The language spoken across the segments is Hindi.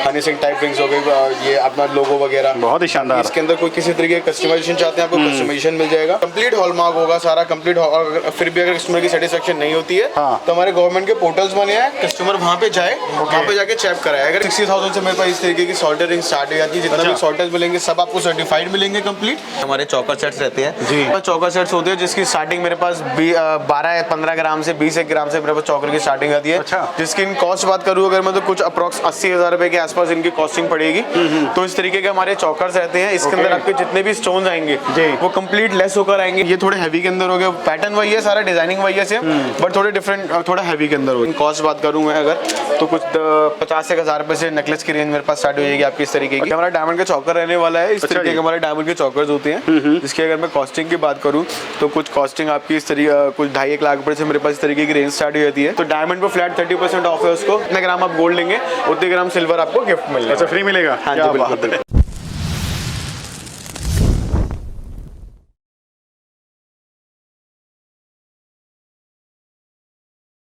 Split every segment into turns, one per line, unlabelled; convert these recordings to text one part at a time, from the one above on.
हनी सिंह टाइप रिंग्स हो गई, ये अपना लोगो वगैरह,
बहुत ही शानदार।
इसके अंदर कोई किसी तरीके का कस्टमाइजेशन चाहते हैं आपको कस्टमाइजेशन मिल जाएगा। कंप्लीट हॉलमार्क होगा सारा कंप्लीट। फिर भी अगर कस्टमर की सेटिस्फेक्शन नहीं होती है तो हमारे गवर्नमेंट के पोर्टल्स बने हैं, कस्टमर वहाँ पे जाए, वहाँ पे जाके चेक कराए। अगर 60,000 से मेरे पास इस तरीके की सॉल्टर रिंग स्टार्ट हो जाती है, जितना भी सॉल्टर्स मिलेंगे सब आपको सर्टिफाइड मिलेंगे कंप्लीट। हमारे चौकर सेट्स रहते हैं जी, चौकर सेट्स होते हैं जिसकी स्टार्टिंग मेरे पास 12-15 ग्राम से 20 ग्राम से मेरे पास चौकर की स्टार्टिंग आती है। जिसकी इन कॉस्ट बात करूँ अगर मैं तो कुछ अप्रॉक्स 80,000 रुपए के आसपास इनकी कॉस्टिंग पड़ेगी। तो इस तरीके के हमारे चौकर्स रहते हैं, इसके अंदर आपके जितने भी स्टोन्स आएंगे वो कंप्लीट लेस होकर आएंगे। ये थोड़े हैवी के अंदर हो गए, पैटर्न वही है सारा, डिजाइनिंग वही है सेम, बट थोड़े डिफरेंट, थोड़ा हैवी के अंदर हो। कॉस्ट बात करूँ मैं अगर तो कुछ 50 से 1000 रुपए से नेकलेस की रेंज मेरे पास स्टार्ट हो जाएगी आपकी इस तरीके की। हमारा डायमंड का चौकर रहने वाला है, इस तरीके के हमारे डायमंड के चौकर्स होते हैं, जिसकी अगर मैं कॉस्टिंग की बात करूँ तो कुछ कॉस्टिंग आपकी इस तरीके कुछ 2.5-1 लाख रुपए से मेरे पास इस तरीके की रेंज स्टार्ट हो जाती है। तो डायमंड पर फ्लैट 30% ऑफ है उसको, जितने ग्राम आप गोल्ड लेंगे उतने ग्राम सिल्वर आपको गिफ्ट मिलेगा।
अच्छा, फ्री मिलेगा?
हाँ जी बिल्कुल।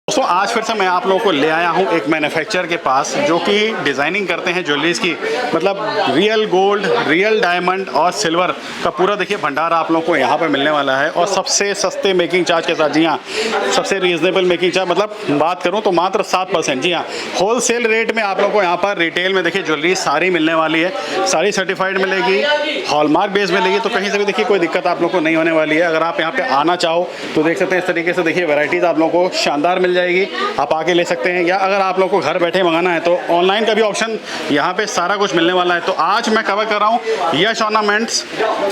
दोस्तों आज फिर से मैं आप लोगों को ले आया हूं एक मैन्युफैक्चरर के पास जो कि डिज़ाइनिंग करते हैं ज्वेलरीज की, मतलब रियल गोल्ड, रियल डायमंड और सिल्वर का पूरा देखिए भंडार आप लोगों को यहाँ पे मिलने वाला है, और सबसे सस्ते मेकिंग चार्ज के साथ। जी हाँ, सबसे रीजनेबल मेकिंग चार्ज, मतलब बात करूँ तो मात्र 7%। जी हाँ, होलसेल रेट में आप लोगों को यहाँ पर रिटेल में देखिए ज्वेलरी सारी मिलने वाली है, सारी सर्टिफाइड मिलेगी, हॉलमार्क बेस मिलेगी, तो कहीं से भी देखिए कोई दिक्कत आप लोग को नहीं होने वाली है। अगर आप यहाँ पे आना चाहो तो देख सकते हैं इस तरीके से देखिए वैरायटीज़ आप लोगों को शानदार मिल जाएगी, आप आके ले सकते हैं, या अगर आप लोग को घर बैठे मंगाना है तो ऑनलाइन का भी ऑप्शन यहाँ पे सारा कुछ मिलने वाला है। तो आज मैं कवर कर रहा हूँ यश ऑर्नामेंट्स,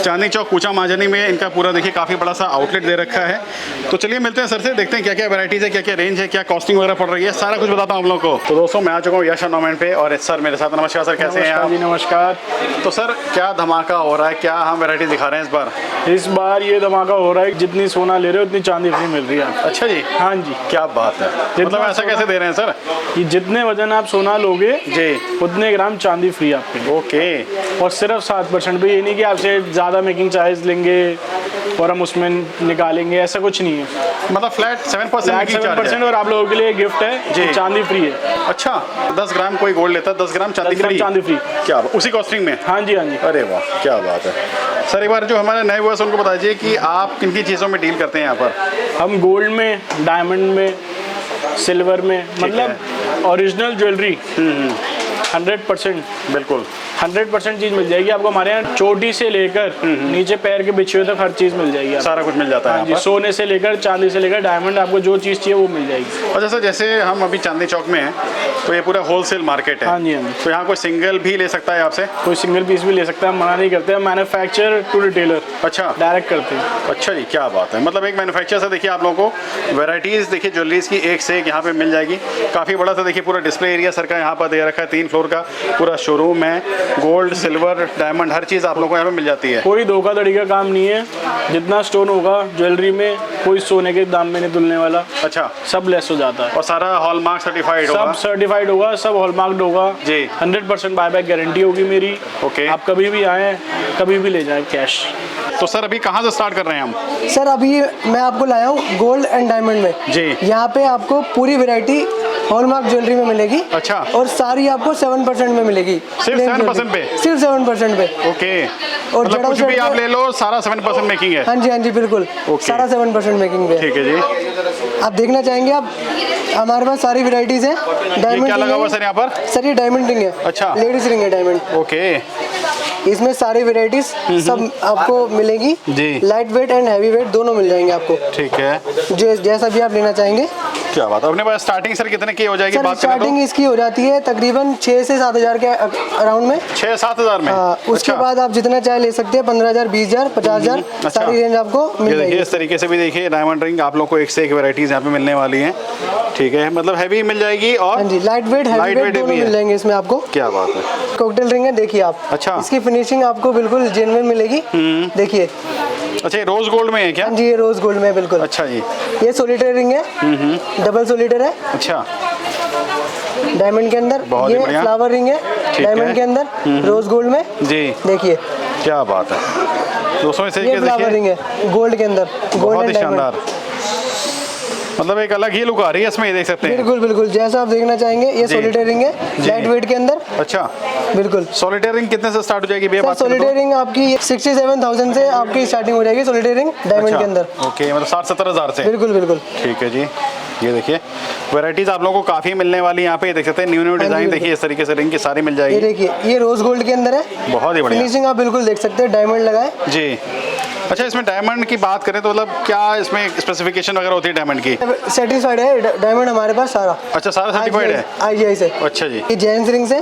चांदनी चौक कूचा महाजनी में। इनका पूरा देखिए काफ़ी बड़ा सा आउटलेट दे रखा है। तो चलिए मिलते हैं सर से, देखते हैं क्या क्या वैराइटीज़ है, क्या क्या रेंज है, क्या कॉस्टिंग वगैरह पड़ रही है, सारा कुछ बताता हूँ आप लोगों को। तो दोस्तों मैं आ चुका हूँ यश ऑर्नामेंट पे, और सर मेरे साथ। नमस्कार सर, कैसे हैं आप?
जी नमस्कार।
तो सर क्या धमाका हो रहा है, क्या हम वैरायटी दिखा रहे हैं इस बार?
इस बार ये धमाका हो रहा है, जितनी सोना ले रहे हो उतनी चांदी फ्री मिल रही है।
अच्छा जी,
हाँ जी।
क्या बात है, मतलब ऐसा कैसे दे रहे हैं सर?
कि जितने वजन आप सोना लोगे
जी
उतने ग्राम चांदी फ्री आपके।
ओके।
और सिर्फ 7% पे, ये नहीं कि आपसे ज़्यादा मेकिंग चार्ज लेंगे और हम उसमें निकालेंगे, ऐसा कुछ नहीं है।
मतलब फ्लैट 7%
और आप लोगों के लिए गिफ्ट है जी, चांदी फ्री है।
अच्छा, 10 ग्राम कोई गोल्ड लेता है, 10 ग्राम चांदी फ्री?
चांदी फ्री।
क्या उसी कॉस्टिंग में?
हाँ जी, हाँ जी।
अरे वाह, क्या बात है सर। एक बार जो हमारे नए व्यूअर्स उनको बता दीजिए कि आप किन किन चीज़ों में डील करते हैं यहाँ पर?
हम गोल्ड में, डायमंड में, सिल्वर में, मतलब ओरिजिनल ज्वेलरी 100%,
बिल्कुल
100% चीज़ मिल जाएगी आपको हमारे यहाँ। चोटी से लेकर नीचे पैर के बिछुए तक हर चीज़ मिल जाएगी।
सारा कुछ मिल जाता है यहाँ
जी,
पर?
सोने से लेकर चांदी से लेकर डायमंड, आपको जो चीज़ चाहिए वो मिल जाएगी।
और जैसे हम अभी चांदनी चौक में हैं तो ये पूरा होलसेल मार्केट है।
हाँ जी, हाँ जी।
तो यहाँ कोई सिंगल भी ले सकता है आपसे?
कोई सिंगल पीस भी ले सकता है, हम मना नहीं करते हैं। मैन्युफैक्चर टू रिटेलर,
अच्छा,
डायरेक्ट करते हैं।
अच्छा जी, क्या बात है। मतलब एक मैन्युफैक्चर से देखिए आप लोगों को वैरायटीज़ देखिए ज्वेलरीज की एक से एक यहाँ पे मिल जाएगी। काफ़ी बड़ा सा देखिए पूरा डिस्प्ले एरिया सर का यहाँ पर दे रखा है, 3 फ्लोर का पूरा शोरूम है। गोल्ड, सिल्वर, डायमंड, हर चीज़ आप लोगों को यहाँ पे मिल जाती है।
कोई धोखाधड़ी का काम नहीं है। जितना स्टोन होगा ज्वेलरी में, कोई सोने के दाम में नहीं तुलने वाला।
अच्छा,
सब लेस हो जाता है।
और सारा हॉलमार्क सर्टिफाइड होगा?
सब सर्टिफाइड होगा, सब हॉलमार्क्ड होगा
जी।
100% बायबैक गारंटी होगी मेरी।
ओके।
आप कभी भी आएँ, कभी भी ले जाएं कैश।
तो सर अभी कहाँ से स्टार्ट कर रहे हैं हम?
सर अभी मैं आपको लाया हूँ गोल्ड एंड डायमंड में
जी।
यहाँ पे आपको पूरी वैरायटी हॉलमार्क ज्वेलरी में मिलेगी।
अच्छा।
और सारी आपको 7% में मिलेगी।
सिर्फ 7% पे?
सिर्फ 7% पे।
ओके।
और
मतलब कुछ भी आप ले लो, सारा 7% मेकिंग है?
हाँ जी, हाँ जी, बिल्कुल। सारा 7% मेकिंग पे।
ठीक है जी।
आप देखना चाहेंगे आप, हमारे पास सारी वैरायटीज है। डायमंड
क्या लगा हुआ सर यहाँ पर?
सर ये डायमंड रिंग है।
अच्छा,
लेडीज रिंग है डायमंड।
ओके।
इसमें सारी वैरायटीज सब आपको मिलेगी
जी।
Light weight and heavy weight दोनों मिल जाएंगे आपको।
ठीक है,
जो जैसा भी आप लेना चाहेंगे।
क्या बात है। अपने पास स्टार्टिंग सर कितने की हो जाएगी?
सर स्टार्टिंग इसकी हो जाती है तकरीबन 6 से 7 हज़ार के अराउंड में।
6-7 हज़ार में?
उसके बाद आप जितना चाहे ले सकते हैं, 15,000, 20,000, 50,000, सारी रेंज आपको मिल जाएगी।
इस तरीके से भी देखिए डायमंड रिंग आप लोग को एक से एक वैरायटीज यहाँ पे मिलने वाली हैं। ठीक है, मतलब हैवी मिल जाएगी और
हाँ जी, लाइट वेट हैवी वेट दोनों मिल जाएंगे इसमें आपको।
क्या बात है।
कॉकटेल रिंग है, देखिए आप।
अच्छा।
इसकी फिनिशिंग आपको बिल्कुल जेन्युइन मिलेगी। देखिए।
अच्छा, ये रोज गोल्ड में है क्या?
जी, ये रोज गोल्ड में है बिल्कुल।
अच्छा जी।
ये सोलिटर रिंग है, डबल सोलिटर है।
अच्छा,
डायमंड के अंदर। ये फ्लावर रिंग है डायमंड के अंदर, रोज गोल्ड में जी। देखिए
क्या बात है दोस्तों, इसे
ये फ्लावर रिंग है गोल्ड के अंदर, गोल्ड एंड डायमंड।
मतलब एक अलग ही लुक आ रही है इसमें, देख सकते हैं।
बिल्कुल बिल्कुल, जैसा आप देखना चाहेंगे। ये सॉलिटेयर रिंग है, लाइट वेट के अंदर।
अच्छा,
बिल्कुल।
सॉलिटेयर रिंग कितने से स्टार्ट हो जाएगी भैया?
सॉलिटेयर रिंग आपकी 67,000 से आपकी स्टार्टिंग हो जाएगी सॉलिटेयर रिंग डायमंड के अंदर।
ओके, मतलब 60-70 हज़ार से।
बिल्कुल बिल्कुल।
ठीक है जी, ये देखिए वैरायटीज आप लोगों को काफ़ी मिलने वाली यहाँ पे, देख सकते हैं। न्यू डिज़ाइन देखिए, इस तरीके से रिंग की सारी मिल जाएगी।
ये देखिए, ये रोज गोल्ड के अंदर है।
बहुत ही बढ़िया
फिनिशिंग आप बिल्कुल देख सकते हैं, डायमंड लगाए
जी। अच्छा, इसमें डायमंड की बात करें तो मतलब क्या इसमें स्पेसिफिकेशन वगैरह होती है डायमंड की?
सेटिस्फाइड है डायमंड हमारे पास सारा।
अच्छा, सारा सर्टिफाइड है
IGI से।
अच्छा जी।
ये जेंट्स रिंग से,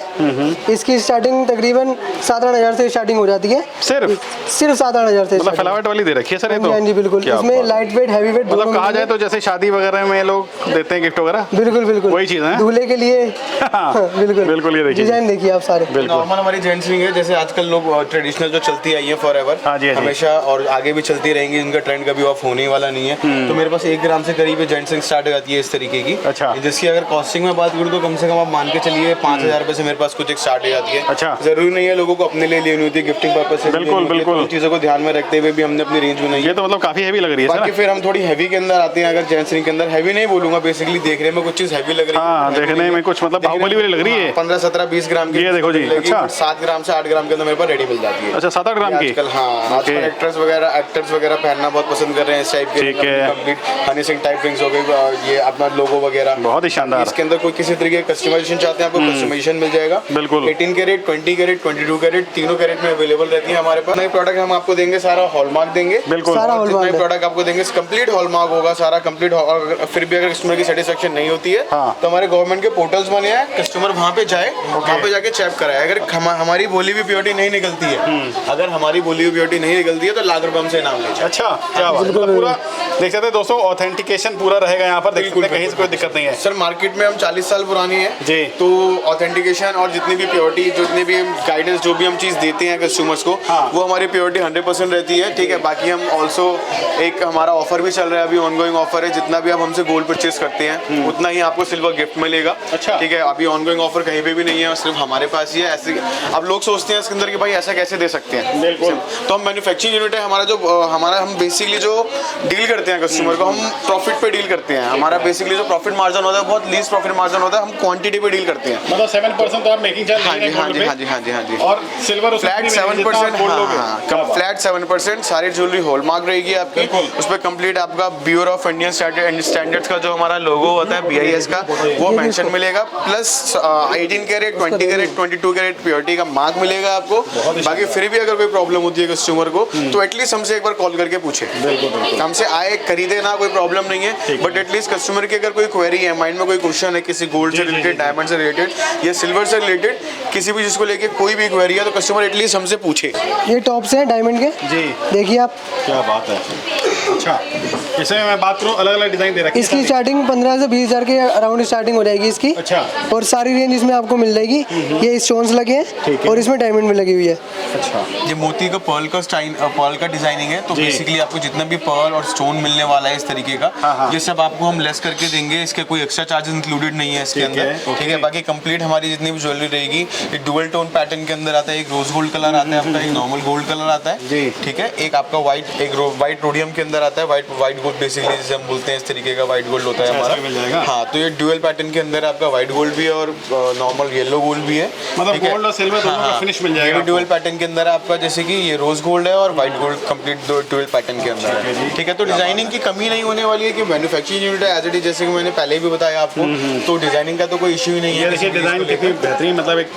इसकी स्टार्टिंग तकरीबन 7-8 हज़ार से स्टार्टिंग हो जाती है। सिर्फ 7-8 हज़ार से।
मतलब फ्लावर्ट वाली दे रखी है सर ये तो?
हाँ जी बिल्कुल। इसमें लाइट वेट, हैवी वेट
मतलब कहा जाए तो जैसे शादी वगैरह में लोग देते हैं गिफ्ट वगैरह।
बिल्कुल बिल्कुल,
वही चीज़ है
दूल्हे के लिए। बिल्कुल
बिल्कुल, ये देखिए
डिजाइन देखिए आप सारे।
नॉर्मल हमारी जेंट्स रिंग है, जैसे आजकल लोग ट्रेडिशनल जो चलती आई है फॉर एवर, हमेशा और आगे भी चलती रहेंगी, इनका ट्रेंड कभी ऑफ होने वाला नहीं है। तो मेरे पास 1 ग्राम से करीब जेंट्स रिंग स्टार्ट हो जाती है इस तरीके की।
अच्छा।
जिसकी अगर कॉस्टिंग में बात करूँ तो कम से कम आप मान के चलिए 5,000 रुपए से मेरे पास कुछ एक स्टार्ट हो जाती है।
अच्छा।
जरूरी नहीं है लोगों को अपने लिए लेनी होती है, गिफ्टिंग पर्पज से।
बिल्कुल बिल्कुल,
चीजों को ध्यान में रखते हुए भी हमने अपनी रेंज बनाई है।
ये तो मतलब काफी हैवी लग रही है।
बाकी फिर हम थोड़ी हैवी के अंदर आते हैं। अगर जेंट्स रिंग के अंदर हैवी नहीं बोलूंगा, बेसिकली देखने में कुछ चीज हैवी लग रही है।
हाँ, देखने में कुछ मतलब बाहुबली वाली लग रही है।
15, 17, 20 ग्राम की।
ये देखो जी। अच्छा,
7 ग्राम से 8 ग्राम के अंदर मेरे पास रेडी मिल जाती है।
अच्छा, 7-8 ग्राम की
आजकल। हाँ, आजकल एक्टर्स वगैरह पहनना बहुत पसंद कर रहे हैं इस टाइप के।
ठीक है।
Complete Honey Singh type rings हो गई, ये अपना लोगो वगैरह।
बहुत ही शानदार।
इसके अंदर कोई किसी तरीके का कस्टमाइजेशन चाहते हैं, आपको कस्टमाइजेशन मिल जाएगा।
बिल्कुल।
18 कैरेट, 20 कैरेट, 22 कैरेट, तीनों कैरेट में अवेलेबल रहती है हमारे पास। नए प्रोडक्ट हम आपको देंगे, सारा हॉलमार्क देंगे।
बिल्कुल,
सारा हॉलमार्क
नए प्रोडक्ट आपको देंगे, कंप्लीट हॉलमार्क होगा सारा कंप्लीट। फिर भी अगर कस्टमर की सेटिस्फेक्शन नहीं होती है तो हमारे गवर्नमेंट के पोर्टल्स बने हैं, कस्टमर वहाँ पे जाए, वहाँ पे जाके चेक कराए। अगर हमारी बोली भी प्योरिटी नहीं निकलती है, अगर हमारी बोली भी प्योरिटी नहीं निकलती है तो लाख रुपए हमसे इनाम ले जाए।
अच्छा, क्या बात है। मतलब पूरा देख सकते हैं दोस्तों, ऑथेंटिकेशन पूरा रहेगा यहाँ पर, देख सकते हैं, कहीं से कोई दिक्कत नहीं है।
सर मार्केट में हम 40 साल पुरानी है
जी,
तो ऑथेंटिकेशन और जितनी भी प्योरिटी, जितनी भी गाइडेंस, जो भी हम चीज़ देते हैं कस्टमर्स को, वो हमारी प्योरिटी 100% रहती है। ठीक है। बाकी हम ऑल्सो एक हमारा ऑफर भी चल रहा है, अभी ऑनगोइंग ऑफर है, जितना भी आप हमसे गोल्ड परचेज करते हैं उतना ही आपको सिल्वर गिफ्ट मिलेगा।
अच्छा।
ठीक है। अभी ऑनगोइंग ऑफर कहीं पे भी नहीं है, सिर्फ हमारे पास ही है। ऐसे अब लोग सोचते हैं इसके अंदर कि भाई ऐसा कैसे दे सकते हैं।
बिल्कुल।
तो हम मैन्युफैक्चरिंग यूनिट है हमारा, जो हम बेसिकली जो डील करते हैं कस्टमर को, हम प्रॉफिट पे डील करते हैं। हमारा बेसिकली जो प्रॉफिट मार्जिन होता है बहुत लीस्ट प्रॉफिट मार्जिन होता है, हम क्वांटिटी पे डील करते हैं।
मतलब 7% तो आप मेकिंग चार्ज।
हाँ जी हाँ जी हाँ जी हाँ जी हाँ जी।
और सिल्वर
फ्लैट 7%। फ्लैट 7% सारी ज्वेलरी हॉलमार्क रहेगी आपकी। उस पर कंप्लीट आपका ब्यूरो ऑफ इंडियन स्टैंडर्ड्स का जो हमारा लोगो होता है, BIS का, वो मेंशन मिलेगा। Plus 18 carat, 20 carat, 22 carat purity का मार्क मिलेगा आपको। बाकी फिर भी अगर कोई प्रॉब्लम होती है कस्टमर को तो एटलीस्ट हमसे एक बार कॉल करके पूछे। हमसे आए, खरीदे ना, कोई प्रॉब्लम नहीं है, बट एटलीस्ट कस्टमर की अगर कोई क्वेरी है, माइंड में कोई क्वेश्चन है किसी गोल्ड से रिलेटेड, डायमंड से रिलेटेड या सिल्वर से रिलेटेड, किसी भी चीज को लेके कोई भी क्वेरी है तो कस्टमर एटलीस्ट हमसे पूछे।
ये टॉप्स हैं डायमंड के
जी,
देखिए आप।
क्या बात है। अच्छा, इसमें मैं बात करूँ, अलग अलग डिजाइन दे रखी है।
इसकी स्टार्टिंग 15 से 20 हज़ार के अराउंड स्टार्टिंग हो जाएगी इसकी।
अच्छा।
और सारी रेंज इसमें आपको मिल जाएगी। ये स्टोन्स लगे हैं और इसमें डायमंड में लगी हुई है।
अच्छा।
ये मोती का पर्ल का डिजाइनिंग है, तो बेसिकली आपको जितना भी पर्ल और स्टोन मिलने वाला है इस तरीके का, ये सब आपको हम लेस करके देंगे। इसके कोई एक्स्ट्रा चार्जेस इंक्लूडेड नहीं है इसके अंदर। ठीक है। बाकी कंप्लीट हमारी जितनी भी ज्वेलरी रहेगी, एक डुअल टोन पैटर्न के अंदर आता है, एक रोज गोल्ड कलर आता है आपका, एक नॉर्मल गोल्ड कलर आता है। ठीक है। एक आपका व्हाइट रोडियम के अंदर आता है, व्हाइट गोल्ड बेसिकली जिसे हम बोलते हैं, इस तरीके का व्हाइट गोल्ड होता है हमारा। हाँ, तो ये डुअल पैटर्न के अंदर आपका व्हाइट गोल्ड भी है और नॉर्मल येलो गोल्ड भी है।
मतलब गोल्ड और सिल्वर दोनों का फिनिश मिल जाएगा।
डुअल पैटर्न के अंदर आपका, जैसे कि ये रोज गोल्ड है और white gold complete dual pattern के अंदर है। ठीक है। तो डिजाइनिंग की कमी नहीं होने वाली है कि मैन्युफैक्चरिंग यूनिट है एज इट इज, जैसे कि मैंने पहले भी बताया आपको, तो डिजाइनिंग का तो कोई इशू ही नहीं है।
देखिए डिजाइन कितनी बेहतरीन, मतलब एक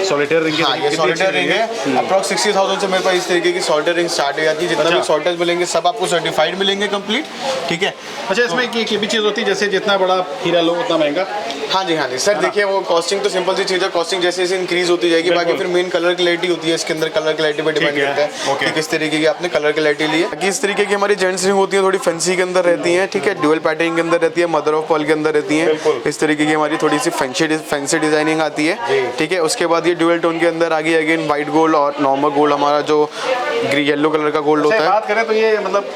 सॉलिटेयर रिंग।
हाँ, ये सॉलिटेयर रिंग है। अप्रॉक्स 60,000 से मेरे पास इस तरीके की सॉलिटेयर रिंग स्टार्ट हो जाती है। जितना भी सॉल्टर्स मिलेंगे सब आपको सर्टिफाइड मिलेंगे कंप्लीट। ठीक है।
अच्छा, इसमें ये भी चीज़ होती है, जैसे जितना बड़ा हीरा लो उतना महंगा।
हाँ जी हाँ जी सर। देखिए वो कॉस्टिंग तो सिंपल सी चीज़ है, कॉस्टिंग जैसे जैसे इंक्रीज होती जाएगी। बाकी फिर मेन कलर क्लैरिटी होती है इसके अंदर, कलर क्लैरिटी पे डिपेंड करता है कि किस तरीके की आपने कलर क्लैरिटी ली है। बाकी इस तरीके की हमारी जेंट्स रिंग होती है, थोड़ी फैंसी के अंदर रहती है। ठीक है। डुअल पैटर्न के अंदर रहती है, मदर ऑफ पर्ल के अंदर रहती है। इस तरीके की हमारी थोड़ी सी फैंसी डिजाइनिंग आती है। ठीक है। उसके बाद ये डुअल टोन के अंदर आ गई अगेन व्हाइट गोल्ड और नॉर्मल गोल्ड, हमारा जो येलो कलर का गोल्ड होता है।
बात करें तो ये मतलब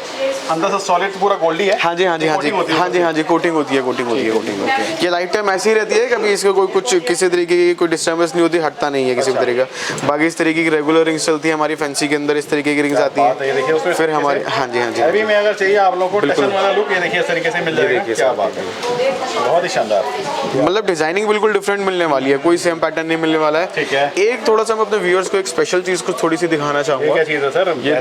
अंदर से सॉलिड पूरा गोल्डी है।
हाँ जी हाँ जी हाँ जी हाँ जी हाँ जी, कोटिंग होती है, कोटिंग होती है, कोटिंग होती है। ये लाइफ टाइम ऐसी ही रहती है, कभी इसको कोई कुछ किसी तरीके की कोई डिस्टर्बेंस नहीं होती, हटता नहीं है किसी भी तरीके का। बाकी इस तरीके की रेगुलर रिंग्स चलती है हमारी फैंसी के अंदर, इस तरीके की रिंग्स आती हैं। फिर हमारी हाँ जी हाँ जी
हैवी में अगर चाहिए आप लोगों को टशन वाला लुक, ये देखिए इस तरीके से मिल जाएगा। क्या बात है, बहुत ही शानदार।
मतलब डिजाइनिंग बिल्कुल डिफरेंट मिलने वाली है, कोई सेम पैटर्न नहीं मिलने वाला है।
ठीक है।
एक थोड़ा सा मैं अपने व्यूअर्स को एक स्पेशल चीज को थोड़ी सी दिखाना चाहूंगा।
क्या चीज है सर?
ये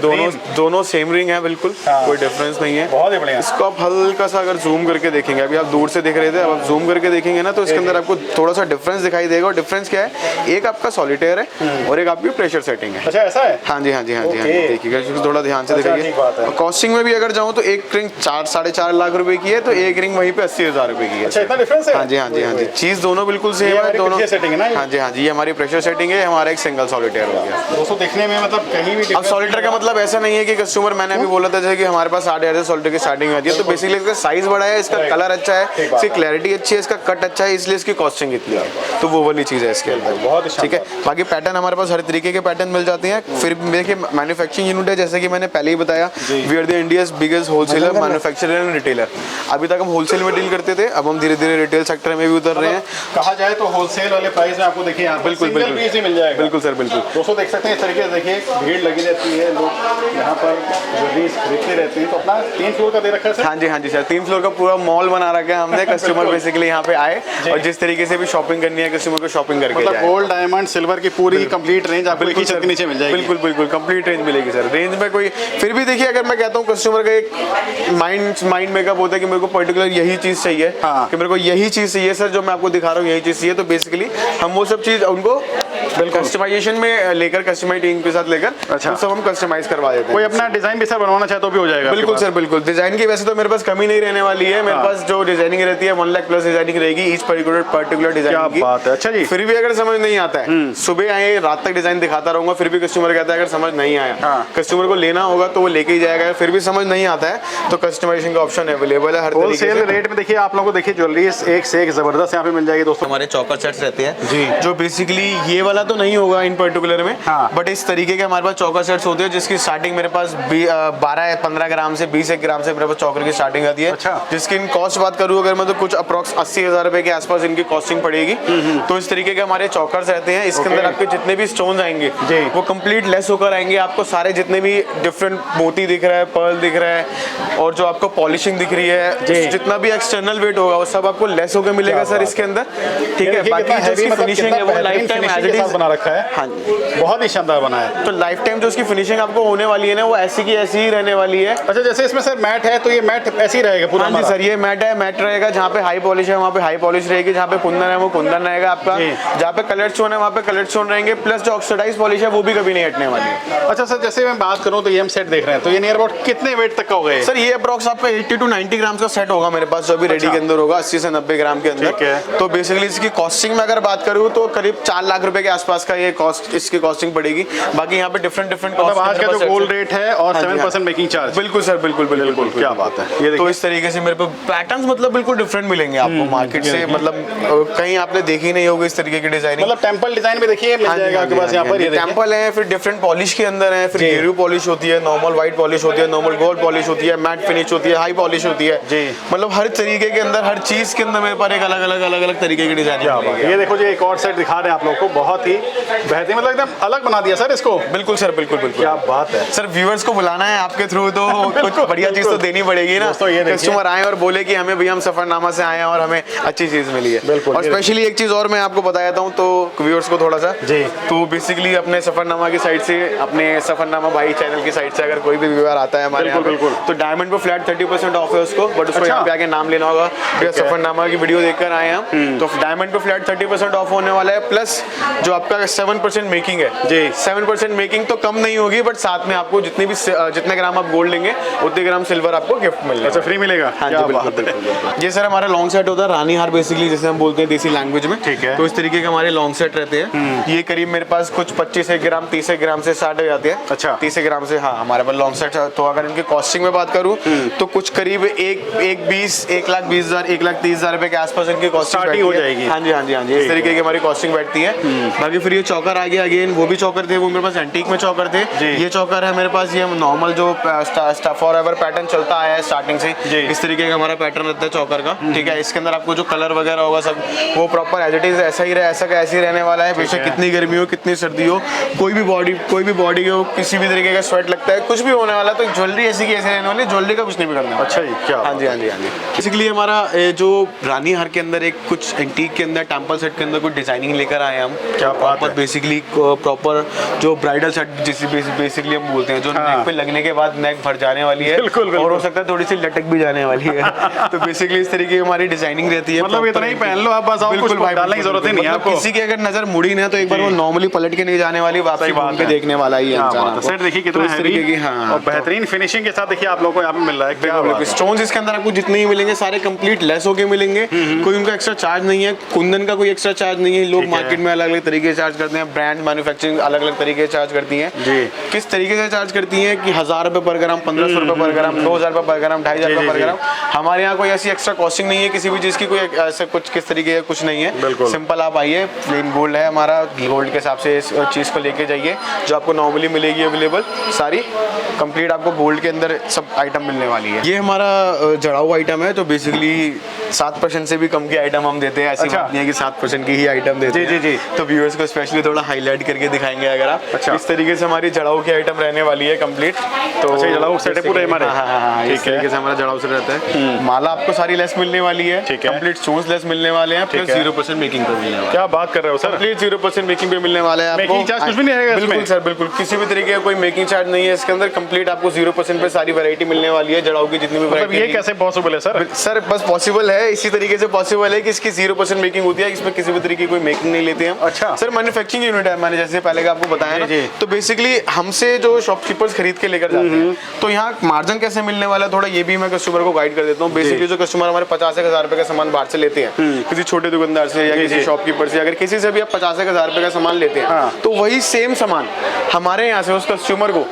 दोनों सेम रिंग है, बिल्कुल कोई डिफरेंस नहीं है।
बहुत ही बढ़िया।
इसको आप हल्का सा अगर जूम करके देखेंगे, अभी आप दूर से देख रहे थे, अब आप जूम करके देखेंगे ना तो इसके अंदर आपको थोड़ा सा डिफरेंस दिखाई देगा। और डिफरेंस क्या है, एक आपका सॉलिटेयर है और एक आपकी प्रेशर सेटिंग है।
अच्छा ऐसा है?
हाँ जी हाँ जी हाँ जी हाँ जी, देखिएगा थोड़ा ध्यान से देखिए। कॉस्टिंग में भी अगर जाऊँ तो एक रिंग 4-4.5 लाख रुपए की है, तो एक रिंग वहीं पे 80,000 रुपए की है।
अच्छा इतना डिफरेंस है?
हाँ जी हाँ जी हाँ जी, चीज दोनों बिल्कुल सेम है दोनों। हाँ जी हाँ जी, ये हमारी प्रेशर सेटिंग है, हमारा एक सिंगल सॉलिटेयर हो गया।
दोस्तों देखने में मतलब कहीं भी
अब सॉलिटेयर का मतलब ऐसा नहीं है कि कस्टमर, मैंने अभी बोला था जैसे कि हमारे पास 60,000 से सॉलिटेयर की स्टार्टिंग आती है, तो बेसिकली इसका साइज बड़ा है, इसका कलर अच्छा है, इसकी क्लैरिटी अच्छी है, इसका कट अच्छा है, इसलिए इसकी कॉस्टिंग इतनी है। तो वो वाली चीज़ है इसके अंदर।
बहुत
ठीक है। बाकी पैटर्न हमारे पास हर तरीके के पैटर्न मिल जाते हैं। फिर देखिए मैन्युफैक्चरिंग यूनिट है, जैसे कि मैंने पहले ही बताया, we are the India's biggest wholesaler, manufacturer and retailer. अभी तक हम होलसेल में डील करते थे, अब हम धीरे धीरे रिटेल सेक्टर में भी उतर रहे हैं।
कहा जाए तो होलसेल वाले प्राइस में आपको देखिए यहाँ
बिल्कुल बिल्कुल
पीस ही मिल जाएगा।
बिल्कुल सर बिल्कुल।
दोस्तों देख सकते हैं इस तरीके से, देखिए भीड़ लगी रहती है, लोग यहाँ पर ज्वेलरीज खरीदते रहते हैं। तो अपना 3 फ्लोर का दे रखा है सर?
हाँ जी हाँ जी सर, 3 फ्लोर का पूरा मॉल बना रखा है हमने। कस्टमर बेसिकली यहाँ पे आए और जिस तरीके से भी शॉपिंग करनी है कस्टमर को शॉपिंग करके
मतलब
जाए।
गोल्ड डायमंड सिल्वर की पूरी कंप्लीट रेंज आपको एक ही छत के नीचे मिल जाएगी।
बिल्कुल बिल्कुल कंप्लीट रेंज मिलेगी सर। रेंज में कोई फिर भी देखिए, अगर मैं कहता हूँ कस्टमर का एक माइंड मेकअप होता है कि मेरे को पर्टिकुलर यही चीज़ चाहिए, कि मेरे को यही चीज़ चाहिए सर, जो मैं आपको दिखा रहा हूँ यही चीज़ चाहिए, तो बेसिकली हम वो सब चीज़ उनको कस्टमाइजेशन में लेकर, कस्टमाइज टीम के साथ लेकर, अच्छा सब हम कस्टमाइज करवा देते हैं।
कोई अपना डिजाइन भी सर बनवाना चाहे तो भी हो जाएगा?
बिल्कुल सर बिल्कुल। डिजाइन की वैसे तो मेरे पास कमी नहीं रहने वाली है। मेरे पास जो डिजाइनिंग रहती है 1 लाख प्लस डिजाइनिंग रहेगी ईच पर्टिकुलर डिजाइन की।
बात है। अच्छा जी।
फिर भी अगर समझ नहीं आता है, सुबह आए रात तक डिजाइन दिखाता रहूंगा, फिर भी कस्टमर कहता है अगर समझ नहीं आया, कस्टमर को लेना होगा तो वो लेके ही जाएगा। फिर भी समझ नहीं आता है तो कस्टमाइजेशन का ऑप्शन अवेलेबल है हर तरीके से।
होलसेल रेट में देखिए आप लोगों को, देखिए ज्वेलरी एक से एक जबरदस्त यहाँ पे मिल जाएगी दोस्तों।
हमारे चौकर सेट्स रहते हैं
जी,
जो बेसिकली ये वाला तो नहीं होगा इन पर्टिकुलर में, बट इस तरीके के हमारे पास चौकर सेट्स होते हैं जिसकी स्टार्टिंग मेरे पास 12-15 ग्राम से 20 ग्राम से मेरे पास चौकर की स्टार्टिंग आती है।
अच्छा।
जिसकी इन कॉस्ट बात करूँ अगर मैं तो कुछ अप्रॉक्स 80,000 रुपए के आसपास इनकी कॉस्टिंग पड़ेगी। तो इस तरीके के हमारे चौकर्स रहते हैं। इसके अंदर आपके जितने भी स्टोन आएंगे वो कंप्लीट लेस होकर आएंगे। आपको सारे जितने भी डिफरेंट मोती दिख रहा है, पर्ल दिख रहा है, और जो आपको पॉलिशिंग दिख रही है, जितना भी एक्सटर्नल वेट होगा वो सब आपको लेस होकर मिलेगा सर इसके अंदर। ठीक है। बाकी जो इसकी फिनिशिंग है वो lifetime as it is
बना रखा है।
हाँ,
बहुत ही शानदार बना है।
तो लाइफ टाइम जो उसकी फिनिशिंग आपको होने वाली है ना, वो ऐसी की ऐसी ही रहने वाली है।
अच्छा, जैसे इसमें सर मैट है तो ये मैट ऐसे ही रहेगा पूरा?
हाँ जी सर, ये मैट है, मैट रहेगा। जहाँ पे हाई पॉलिश है वहाँ पे हाई पॉलिश रहेगी, जहाँ पे कुंदन है वो कुंदन रहेगा आपका, जहाँ पे कलर स्टोन है वहाँ पे कलर स्टोन रहेंगे, प्लस जो ऑक्सीडाइज पॉलिश है वो भी कभी नहीं हटने वाली है।
अच्छा सर, जैसे मैं बात करूँ तो ये हम सेट देख रहे हैं, तो ये नियर अबाउट कितने वेट तक का होगा
सर? ये अप्रॉक्स आपका 80 to 90 ग्राम का सेट होगा मेरे पास, जो अभी रेडी के अंदर होगा 80 से 90 ग्राम के अंदर। तो बेसिकली इसकी कॉस्टिंग में अगर बात करूँ तो करीब 4 लाख रुपए के आसपास का ये कॉस्ट, इसकी कॉस्टिंग पड़ेगी। बाकी यहाँ पे डिफरेंट
मतलब आज का जो गोल्ड रेट है और 7% मेकिंग चार्ज।
बिल्कुल सर, बिल्कुल बिल्कुल।
क्या बात है। ये
तो इस तरीके से मेरे पे पैटर्न्स मतलब बिल्कुल डिफरेंट मिलेंगे आपको मार्केट से, मतलब कहीं आपने देखी नहीं होगी इस तरीके की डिजाइनिंग।
मतलब टेंपल डिजाइन में देखिए मिल जाएगा आपके पास यहाँ पर। ये
टेंपल है, फिर डिफरेंट पॉलिश के अंदर है, फिर गेरू पॉलिश होती है, नॉर्मल व्हाइट पॉलिश होती है, नॉर्मल गोल्ड पॉलिश होती है, मैट फिनिश होती है, हाई पॉलिश होती है जी। मतलब हर तरीके के अंदर, हर चीज के अंदर मेरे पास एक अलग अलग तरीके की डिजाइन है।
ये देखो जी, एक और सेट दिखा रहे हैं आप लोगों को, बहुत ही बेहतरीन, मतलब एकदम अलग बना दिया सर इसको।
बिल्कुल सर, बिल्कुल बिल्कुल।
क्या बात है
सर, व्यूअर्स को बुलाना है आपके थ्रू तो कुछ बढ़िया चीज तो देनी पड़ेगी ना। कस्टमर आए और बोले कि हमें भैया हम सफरनामा से आए हैं और हमें अच्छी चीज मिली है। और स्पेशली एक चीज और मैं आपको बता देता हूँ तो व्यूअर्स को थोड़ा सा जी। तो बेसिकली अपने सफरनामा की साइड से, अपने सफरनामा भाई चैनल की साइड से अगर कोई भी व्यूअर आता है हमारे यहाँ तो डायमंड पे फ्लैट 30% ऑफ है उसको, बट उसको यहाँ पे आके नाम लेना होगा भैया सफरनामा की वीडियो देखकर आए हम, तो डायमंड पे फ्लैट 30% ऑफ होने वाला है। प्लस जो आपका 7% मेकिंग है जी, 7% मेकिंग तो कम नहीं होगी, बट साथ में आपको जितने ग्राम आप गोल्ड लेंगे उतने ग्राम सिल्वर आपको गिफ्ट मिलेगा।
अच्छा, फ्री मिलेगा?
हाँ जी बिल्कुल। ये सर हमारा लॉन्ग सेट होता है, रानी हार बेसिकली जिसे हम बोलते हैं देसी लैंग्वेज में।
ठीक है।
तो इस तरीके के हमारे लॉन्ग सेट रहते हैं। ये करीब मेरे पास कुछ 25 ग्राम 30 ग्राम से स्टार्ट हो जाते हैं।
अच्छा,
30 ग्राम से हाँ हमारे पास लॉन्ग सेट। तो अगर इनकी कॉस्टिंग में बात करूँ तो कुछ करीब 1,20,000 1,30,000 रुपए के आसपास इनकी कॉस्टिंग
हो जाएगी।
हाँ जी हाँ जी हाँ जी, इस तरीके की हमारी कॉस्टिंग बैठती है। बाकी फिर ये चौकर आगे अगेन वो भी चौकर थे, वो मेरे पास एंटीक में चौकर थे। ये चौकर है मेरे पास, ये नॉर्मल जो फॉर एवर पैटर्न चलता आया है स्टार्टिंग से। इस तरीके का हमारा पैटर्न रहता है चौकर का, ठीक है। इसके अंदर आपको जो कलर वगैरह होगा सब वो प्रॉपर एज इट इज ऐसा ही रहे, ऐसा का ऐसे ही रहने वाला है। बेशक कितनी गर्मी हो कितनी सर्दी हो, कोई भी बॉडी हो, किसी भी तरीके का स्वेट लगता है, कुछ भी होने वाला, तो ज्वेलरी ऐसी की ऐसे रहने वाली, ज्वेलरी का कुछ नहीं बिगड़ने वाला।
अच्छा जी, क्या?
हाँ जी हाँ जी हाँ जी। बेसिकली हमारा जो रानी हार के अंदर एक कुछ एंटीक के अंदर टेम्पल सेट के अंदर कुछ डिजाइनिंग लेकर आए हम।
क्या बात है।
बेसिकली प्रॉपर जो ब्राइडल सेट जिसे बेसिकली हम बोलते हैं, जो नेक पे लगने के बाद नेक भर जाने वाली है,
बिल्कुल।
और हो सकता है थोड़ी सी लटक भी जाने वाली है। तो बेसिकली इस तरीके की हमारी डिजाइनिंग रहती है।
मतलब इतना ही पहन लो आप बस, और कुछ डालने की जरूरत ही नहीं है आपको।
किसी की अगर नजर मुड़ी ना तो एक बार वो नॉर्मली पलट के नहीं जाने वाली, वापस घूम के देखने वाला ही है।
सेट देखिए कितना हैवी और बेहतरीन फिनिशिंग के साथ देखिए आप लोगों को यहाँ पे मिल रहा है। क्या
स्टोन्स इसके अंदर आपको जितने ही मिलेंगे सारे कंप्लीट लेस होके मिलेंगे, कोई उनका एक्स्ट्रा चार्ज नहीं है। कुंदन का कोई एक्स्ट्रा चार्ज नहीं है। लोग मार्केट में अलग अलग तरीके से चार्ज करते हैं, ब्रांड मैन्युफैक्चरिंग अलग अलग तरीके से चार्ज करती हैं। किस तरीके से चार्ज करती हैं कि 1000 रुपए पर ग्राम, 1500 रुपए पर ग्राम, 2000 रुपए पर ग्राम, 2500 रुपए पर ग्राम। हमारे यहाँ कोई ऐसी एक्स्ट्रा कॉस्टिंग नहीं है किसी भी चीज़ की, कोई ऐसा कुछ किस तरीके का कुछ नहीं है। सिंपल आप आइए, प्लेन गोल्ड है हमारा, गोल्ड के हिसाब से इस चीज़ को लेके जाइए, जो आपको नॉर्मली मिलेगी अवेलेबल सारी कंप्लीट आपको गोल्ड के अंदर सब आइटम मिलने वाली है। ये हमारा जड़ाऊ आइटम है, तो बेसिकली 7% से भी कम की आइटम हम देते हैं। ऐसी बात नहीं है कि 7% की ही आइटम देते हैं।
जी।
तो व्यूअर्स को स्पेशली थोड़ा हाईलाइट करके दिखाएंगे अगर आप। इस तरीके से हमारी जड़ाऊ की आइटम रहने वाली है कंप्लीट। तो
जड़ाऊ सेट है पूरे हमारे।
हाँ, इस तरीके से हमारा जड़ाऊ सेट रहता है। माला आपको सारी लेस मिलने वाली है, कंप्लीट स्टोन्स लेस मिलने वाले हैं, प्लस 0% मेकिंग पे मिलने वाला है।
क्या बात कर रहे हो सर,
कंप्लीट 0% मेकिंग पे मिलने वाला है आपको।
मेकिंग चार्ज कुछ भी नहीं रहेगा इसमें?
बिल्कुल सर, बिल्कुल किसी भी तरीके का कोई मेकिंग चार्ज नहीं है इसके अंदर। कंप्लीट आपको 0% पे सारी वैरायटी मिलने वाली है, जड़ाऊ की जितनी भी वैरायटी।
ये कैसे पॉसिबल है सर?
सर बस पॉसिबल है, इसी तरीके से पॉसिबल है कि इसकी 0% मेकिंग होती है, इसमें किसी भी तरीके की कोई मेकिंग नहीं लेते हैं।
अच्छा
सर, मैन्युफैक्चरिंग यूनिट है मैंने जैसे पहले का आपको बताया ना, तो बेसिकली हमसे जो शॉपकीपर्स खरीद के लेकर जाते हैं, तो यहाँ मार्जिन कैसे मिलने वाला है थोड़ा ये भी मैं कस्टमर को गाइड कर देता हूँ। बेसिकली जो कस्टमर हमारे 50,000 रुपए का सामान बाहर से लेते हैं, किसी छोटे दुकानदार से या किसी शॉपकीपर से, अगर किसी से भी आप 50,000 रुपए का सामान लेते हैं, तो वही सेम सामान हमारे यहाँ से उस कस्टमर को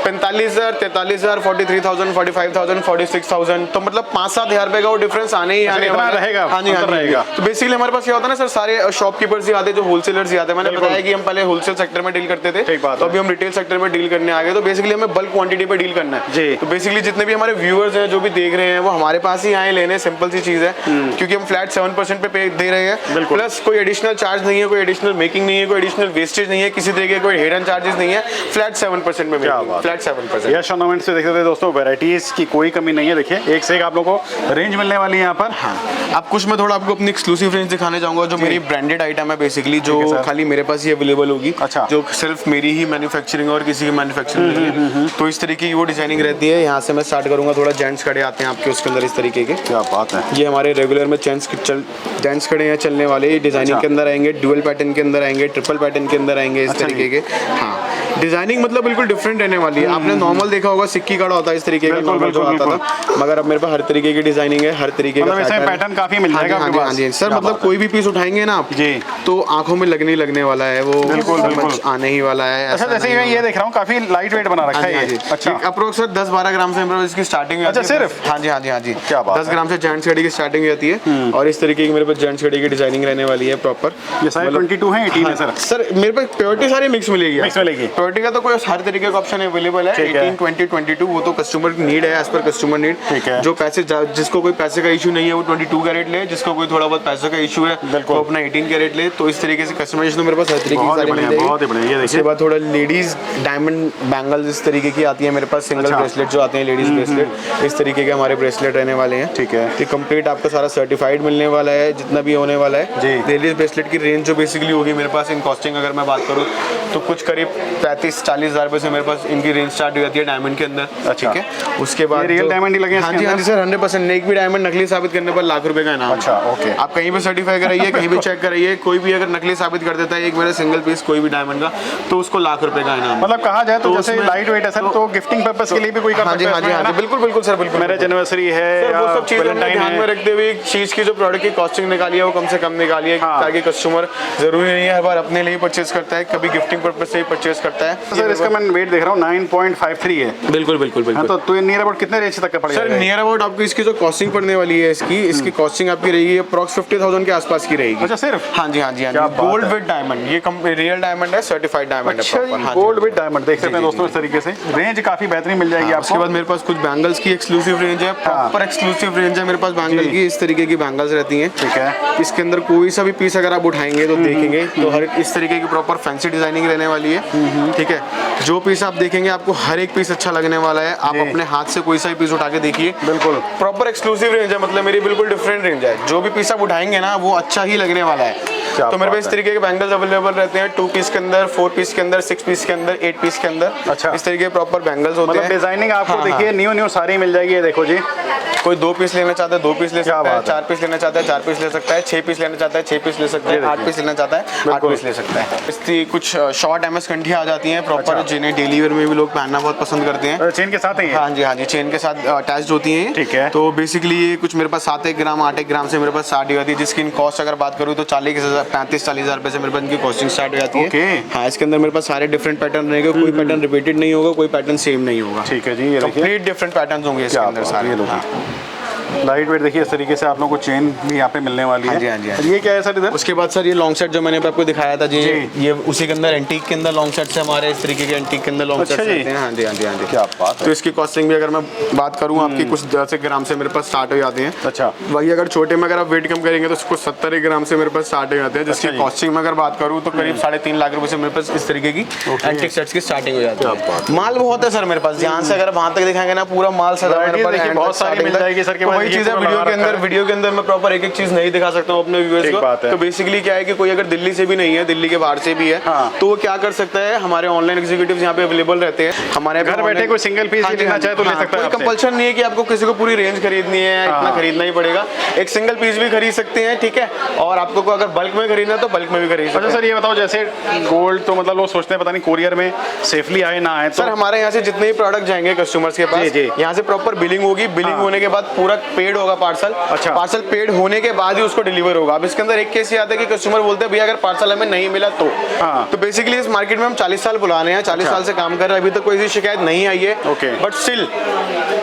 45,000, 43,000, 43,000, 45,000, 46,000, तो मतलब 5-7 हज़ार रुपए का वो डिफरेंस आने ही आने वाला
रहेगा।
हाँ जी, रहेगा। तो बेसिकली हमारे पास क्या होता है ना सर, सारे शॉपकीपर्स ही आते हैं, जो होलसेलर्स ही आते हैं। मैंने बताया कि हम पहले होलसेल सेक्टर में डील करते थे, तो अभी हम रिटेल सेक्टर में डील करने आ गए। तो बेसिकली हमें बल्क क्वांटिटी पे डील करना है। तो बेसिकली जितने भी हमारे व्यूअर्स हैं जो भी देख रहे हैं वो हमारे पास ही आए लेने, सिंपल सी चीज़ है, क्योंकि हम फ्लैट 7% पे दे रहे हैं, प्लस कोई एडिशनल चार्ज नहीं है, कोई एडिशनल मेकिंग नहीं है, कोई एडिशनल वेस्टेज नहीं है, किसी तरीके कोई हिडन चार्जेस नहीं है। फ्लैट 7% में, फ्लैट 7%।
ऑर्नामेंट से देख सकते हैं दोस्तों, वैरायटीज की कोई कमी नहीं है। देखिए एक से एक आप लोगों को रेंज मिलने वाली है यहाँ पर।
हाँ, अब कुछ मैं थोड़ा आपको अपनी एक्सक्लूसिव रेंज दिखाने चाहूंगा, जो मेरी ब्रांडेड आइटम है बेसिकली, जो खाली मेरे पास ही अवेलेबल होगी।
अच्छा।
जो सिर्फ मेरी ही मैन्युफैक्चरिंग और किसी की मैन्युफैक्चरिंग नहीं है। तो इस तरीके की वो डिजाइनिंग रहती है। यहाँ से मैं स्टार्ट करूंगा, थोड़ा जेंट्स खड़े आते हैं आपके उसके अंदर इस तरीके के।
क्या बात है।
ये हमारे रेगुलर में जेंट्स खड़े हैं चलने वाले, डिजाइनिंग के अंदर आएंगे, डुअल पैटर्न के अंदर आएंगे, ट्रिपल पैटर्न के अंदर आएंगे, इस तरीके के। हाँ, डिजाइनिंग मतलब बिल्कुल डिफरेंट रहने वाली है। आपने नॉर्मल देखा होगा सिक्की कड़ा होता है इस तरीके का, नॉर्मल जो आता था, मगर अब मेरे पास हर तरीके की डिजाइनिंग है, हर तरीके का
पैटर्न काफी मिल जाएगा आपके पास।
हाँ जी सर, मतलब कोई भी पीस उठाएंगे ना आप जी, तो आंखों में लगने वाला है, वो बिल्कुल आने ही वाला है।
अच्छा, जैसे मैं ये देख रहा हूँ काफी लाइट वेट बना रखा है ये। अच्छा,
अप्रोक्स 10-12 ग्राम से इसकी स्टार्टिंग।
अच्छा, सिर्फ?
हाँ जी हाँ जी हाँ जी,
क्या बात है।
10 ग्राम से जेंट्स घड़ी की स्टार्टिंग होती है, और इस तरीके की मेरे पास जेंट्स घड़ी की डिजाइनिंग रहने वाली है प्रॉपर।
ये साइज 22 है, 18 है सर?
सर मेरे पास प्योरिटी सारी मिक्स मिलेगी। प्योरिटी का तो कोई हर तरीके का ऑप्शन अवेलेबल है, 18, 20, 22, वो तो कस्टमर की नीड है, एज पर कस्टमर नीड। जो पैसे, जिसको कोई पैसे का इशू नहीं है वो 22 कैरेट ले, जिसको कोई थोड़ा बहुत पैसे का इशू है वो अपना 18 कैरेट ले। तो इस तरीके से कस्टमाइजेशन मेरे पास हर तरीके की सारी मिल जाएगी। उसके बाद थोड़ा लेडीज डायमंड बैंगल्स इस तरीके की आती है मेरे पास, सिंगल ब्रेसलेट जो आते हैं लेडीज ब्रेसलेट, इस तरीके के हमारे ब्रेसलेट रहने वाले हैं। ठीक है, ये कंप्लीट आपको सारा सर्टिफाइड मिलने वाला है, जितना भी होने वाला है। लेडीज ब्रेसलेट की रेंज जो बेसिकली होगी मेरे पास इन कॉस्टिंग अगर मैं बात करूँ तो कुछ करीब 35-40 हज़ार रुपए से मेरे पास इनकी रेंज स्टार्ट हो जाती है डायमंड के अंदर। ठीक है, उसके बाद
रियल डायमंड ही लगे हैं?
हाँ जी हाँ जी सर, 100%। एक भी डायमंड नकली साबित करने पर लाख रुपए का इनाम।
अच्छा, ओके।
आप कहीं भी सर्टिफाई कराइए, कहीं भी चेक कराइए, कोई भी अगर नकली साबित कर देता है एक मेरा सिंगल पीस कोई भी डायमंड का, तो उसको लाख रुपए का इनाम।
मतलब कहा जाए तो जैसे लाइट वेट है सर, तो गिफ्टिंग पर्पस के लिए भी कोई कर सकता है?
हाँ जी हाँ जी, बिल्कुल बिल्कुल सर, बिल्कुल।
मैरिज एनिवर्सरी है,
वो सब चीजें ध्यान में रखते हुए चीज की जो प्रोडक्ट की कॉस्टिंग निकाली है वो कम से कम निकालिए, ताकि कस्टमर जरूरी नहीं है हर बार अपने लिए परचेज करता है, कभी गिफ्टिंग पर्पस से ही परचेज करता है।
सर इसका मैं वेट देख रहा हूँ 3.53 है।
बिल्कुल बिल्कुल
हाँ,
बिल्कुल।
तो ये नियर अबाउट कितने रेंज तक का पड़ेगा?
सर नियर अबाउट आपको इसकी जो कॉस्टिंग पड़ने वाली है इसकी कॉस्टिंग आपकी रहेगी अप्रॉक्स 50,000 के आसपास की रहेगी।
अच्छा, सिर्फ?
हाँ जी हाँ जी हाँ
क्या
जी।
बात
गोल्ड
है।
विद डायमंड, ये रियल डायमंड है, सर्टिफाइड डायमंड है।
अच्छा,
proper, हाँ जी।
गोल्ड विद डायमंड देख सकते हैं दोस्तों इस तरीके से। रेंज काफी बेहतरीन मिल जाएगी
उसके
आपको।
बाद मेरे पास कुछ बैंगल्स की एक्सक्लूसिव रेंज है, प्रॉपर एक्सक्लूसिव रेंज है मेरे पास बैंगल की। इस तरीके की बैंगल्स रहती हैं।
ठीक है।
इसके अंदर कोई सा भी पीस अगर आप उठाएंगे तो देखेंगे तो हर इस तरीके की प्रॉपर फैंसी डिजाइनिंग रहने वाली है। ठीक है, जो पीस आप देखेंगे आपको हर एक पीस अच्छा लगने वाला है। आप अपने हाथ से कोई सा भी पीस उठा के देखिए,
बिल्कुल
प्रॉपर एक्सक्लूसिव रेंज है, मतलब मेरी बिल्कुल डिफरेंट रेंज है। जो भी पीस आप उठाएंगे ना वो अच्छा ही लगने वाला है। तो मेरे पास इस तरीके के बैंगल्स अवेलेबल रहते हैं 2 पीस के अंदर, 4 पीस के अंदर, 6 पीस के अंदर, 8 पीस के अंदर।
अच्छा,
इस तरीके के प्रॉपर बैंगल्स होते हैं।
डिजाइनिंग आपको
हाँ,
देखिए न्यू सारी मिल जाएगी। ये देखो जी,
कोई 2 पीस लेना चाहता है 2 पीस ले सकता है, 4 पीस लेना चाहता है 4 पीस ले सकता है, 6 पीस लेना चाहता है 6 पीस ले सकता है, 8 पीस लेना चाहता है 8 पीस ले सकता है। इसकी कुछ शॉर्ट एमएस कंठियाँ आ जाती हैं प्रॉपर, जिन्हें डेली वेयर में भी लोग पहनना बहुत पसंद करते हैं।
चेन के साथ ही है?
हाँ जी, चेन के साथ अटैच्ड होती हैं।
ठीक है।
तो बेसिकली ये कुछ मेरे पास 7 ग्राम 8 ग्राम से मेरे पास स्टार्ट हो जाती है, जिसकी कॉस्ट अगर बात करूँ तो 35-40 रुपए से मेरे पास इनकी कॉस्टिंग स्टार्ट हो जाती है। हाँ, इसके अंदर मेरे पास सारे डिफरेंट पैटर्न रहेंगे, कोई पैटर्न रिपीटेड नहीं होगा, कोई पैटर्न सेम नहीं होगा।
ठीक है जी, ये देखिए
कंप्लीट डिफरेंट पैटर्न्स होंगे इसके अंदर सारे।
लाइट वेट देखिए इस तरीके से आप लोगों को चेन भी यहाँ पे मिलने वाली है।
हाँ जी।
ये क्या है सर इधर?
उसके बाद सर ये लॉन्ग सेट जो मैंने आपको दिखाया था जी, ये उसी के अंदर एंटीक के अंदर लॉन्ग सेट्स है हमारे। इस तरीके के एंटीक के अंदर लॉन्ग सेट्स रहते हैं। हाँ जी।
क्या बात है।
तो इसकी कॉस्टिंग भी अगर मैं बात करूँ आपकी कुछ 10 ग्राम से मेरे पास स्टार्ट हो जाते हैं।
अच्छा,
वही अगर छोटे में अगर आप वेट कम करेंगे तो उसको 70 ग्राम से मेरे पास स्टार्ट हो जाते हैं, जिसकी कॉस्टिंग में अगर बात करूँ तो करीब 3.5 लाख रुपए से मेरे पास इस तरीके की एंटीक सेट्स की स्टार्टिंग हो जाती है। माल बहुत है सर मेरे पास, ध्यान से अगर वहाँ तक दिखाएंगे ना पूरा माल सजा मेरे पास
बहुत सारी मिल जाएगी सर।
वही चीज़ है वीडियो के अंदर मैं प्रॉपर एक चीज नहीं दिखा सकता हूँ अपने व्यूअर्स को। तो बेसिकली क्या है कि कोई अगर दिल्ली से भी नहीं है, दिल्ली के बाहर से भी है, तो वो क्या कर सकता है, हमारे ऑनलाइन एग्जीक्यूटिव यहाँ पे अवेलेबल रहते हैं। हमारे
घर बैठे कोई सिंगल पीस लेना चाहे तो ले सकता है।
कोई कंपल्शन नहीं है कि आपको किसी को पूरी रेंज खरीदनी है, इतना खरीदना ही पड़ेगा। एक सिंगल पीस भी खरीद सकते हैं, ठीक है। और आपको अगर बल्क में खरीदना है तो बल्क में भी खरीद सकते हैं।
अच्छा सर, ये बताओ जैसे गोल्ड तो मतलब लोग सोचते हैं पता नहीं कोरियर में सेफली आए ना आए।
सर हमारे यहाँ से जितने भी प्रोडक्ट जाएंगे कस्टमर्स के पास, यहाँ से प्रॉपर बिलिंग होगी। बिलिंग होने के बाद पूरा पेड होगा पार्सल।
अच्छा,
पार्सल पेड होने के बाद ही उसको डिलीवर होगा। अब इसके अंदर एक केस ये आता है कि कस्टमर बोलते हैं भैया अगर पार्सल हमें नहीं मिला तो बेसिकली इस मार्केट में हम 40 साल पुराने हैं, 40 साल से काम कर रहे हैं, अभी तक कोई शिकायत नहीं आई है। बट स्टिल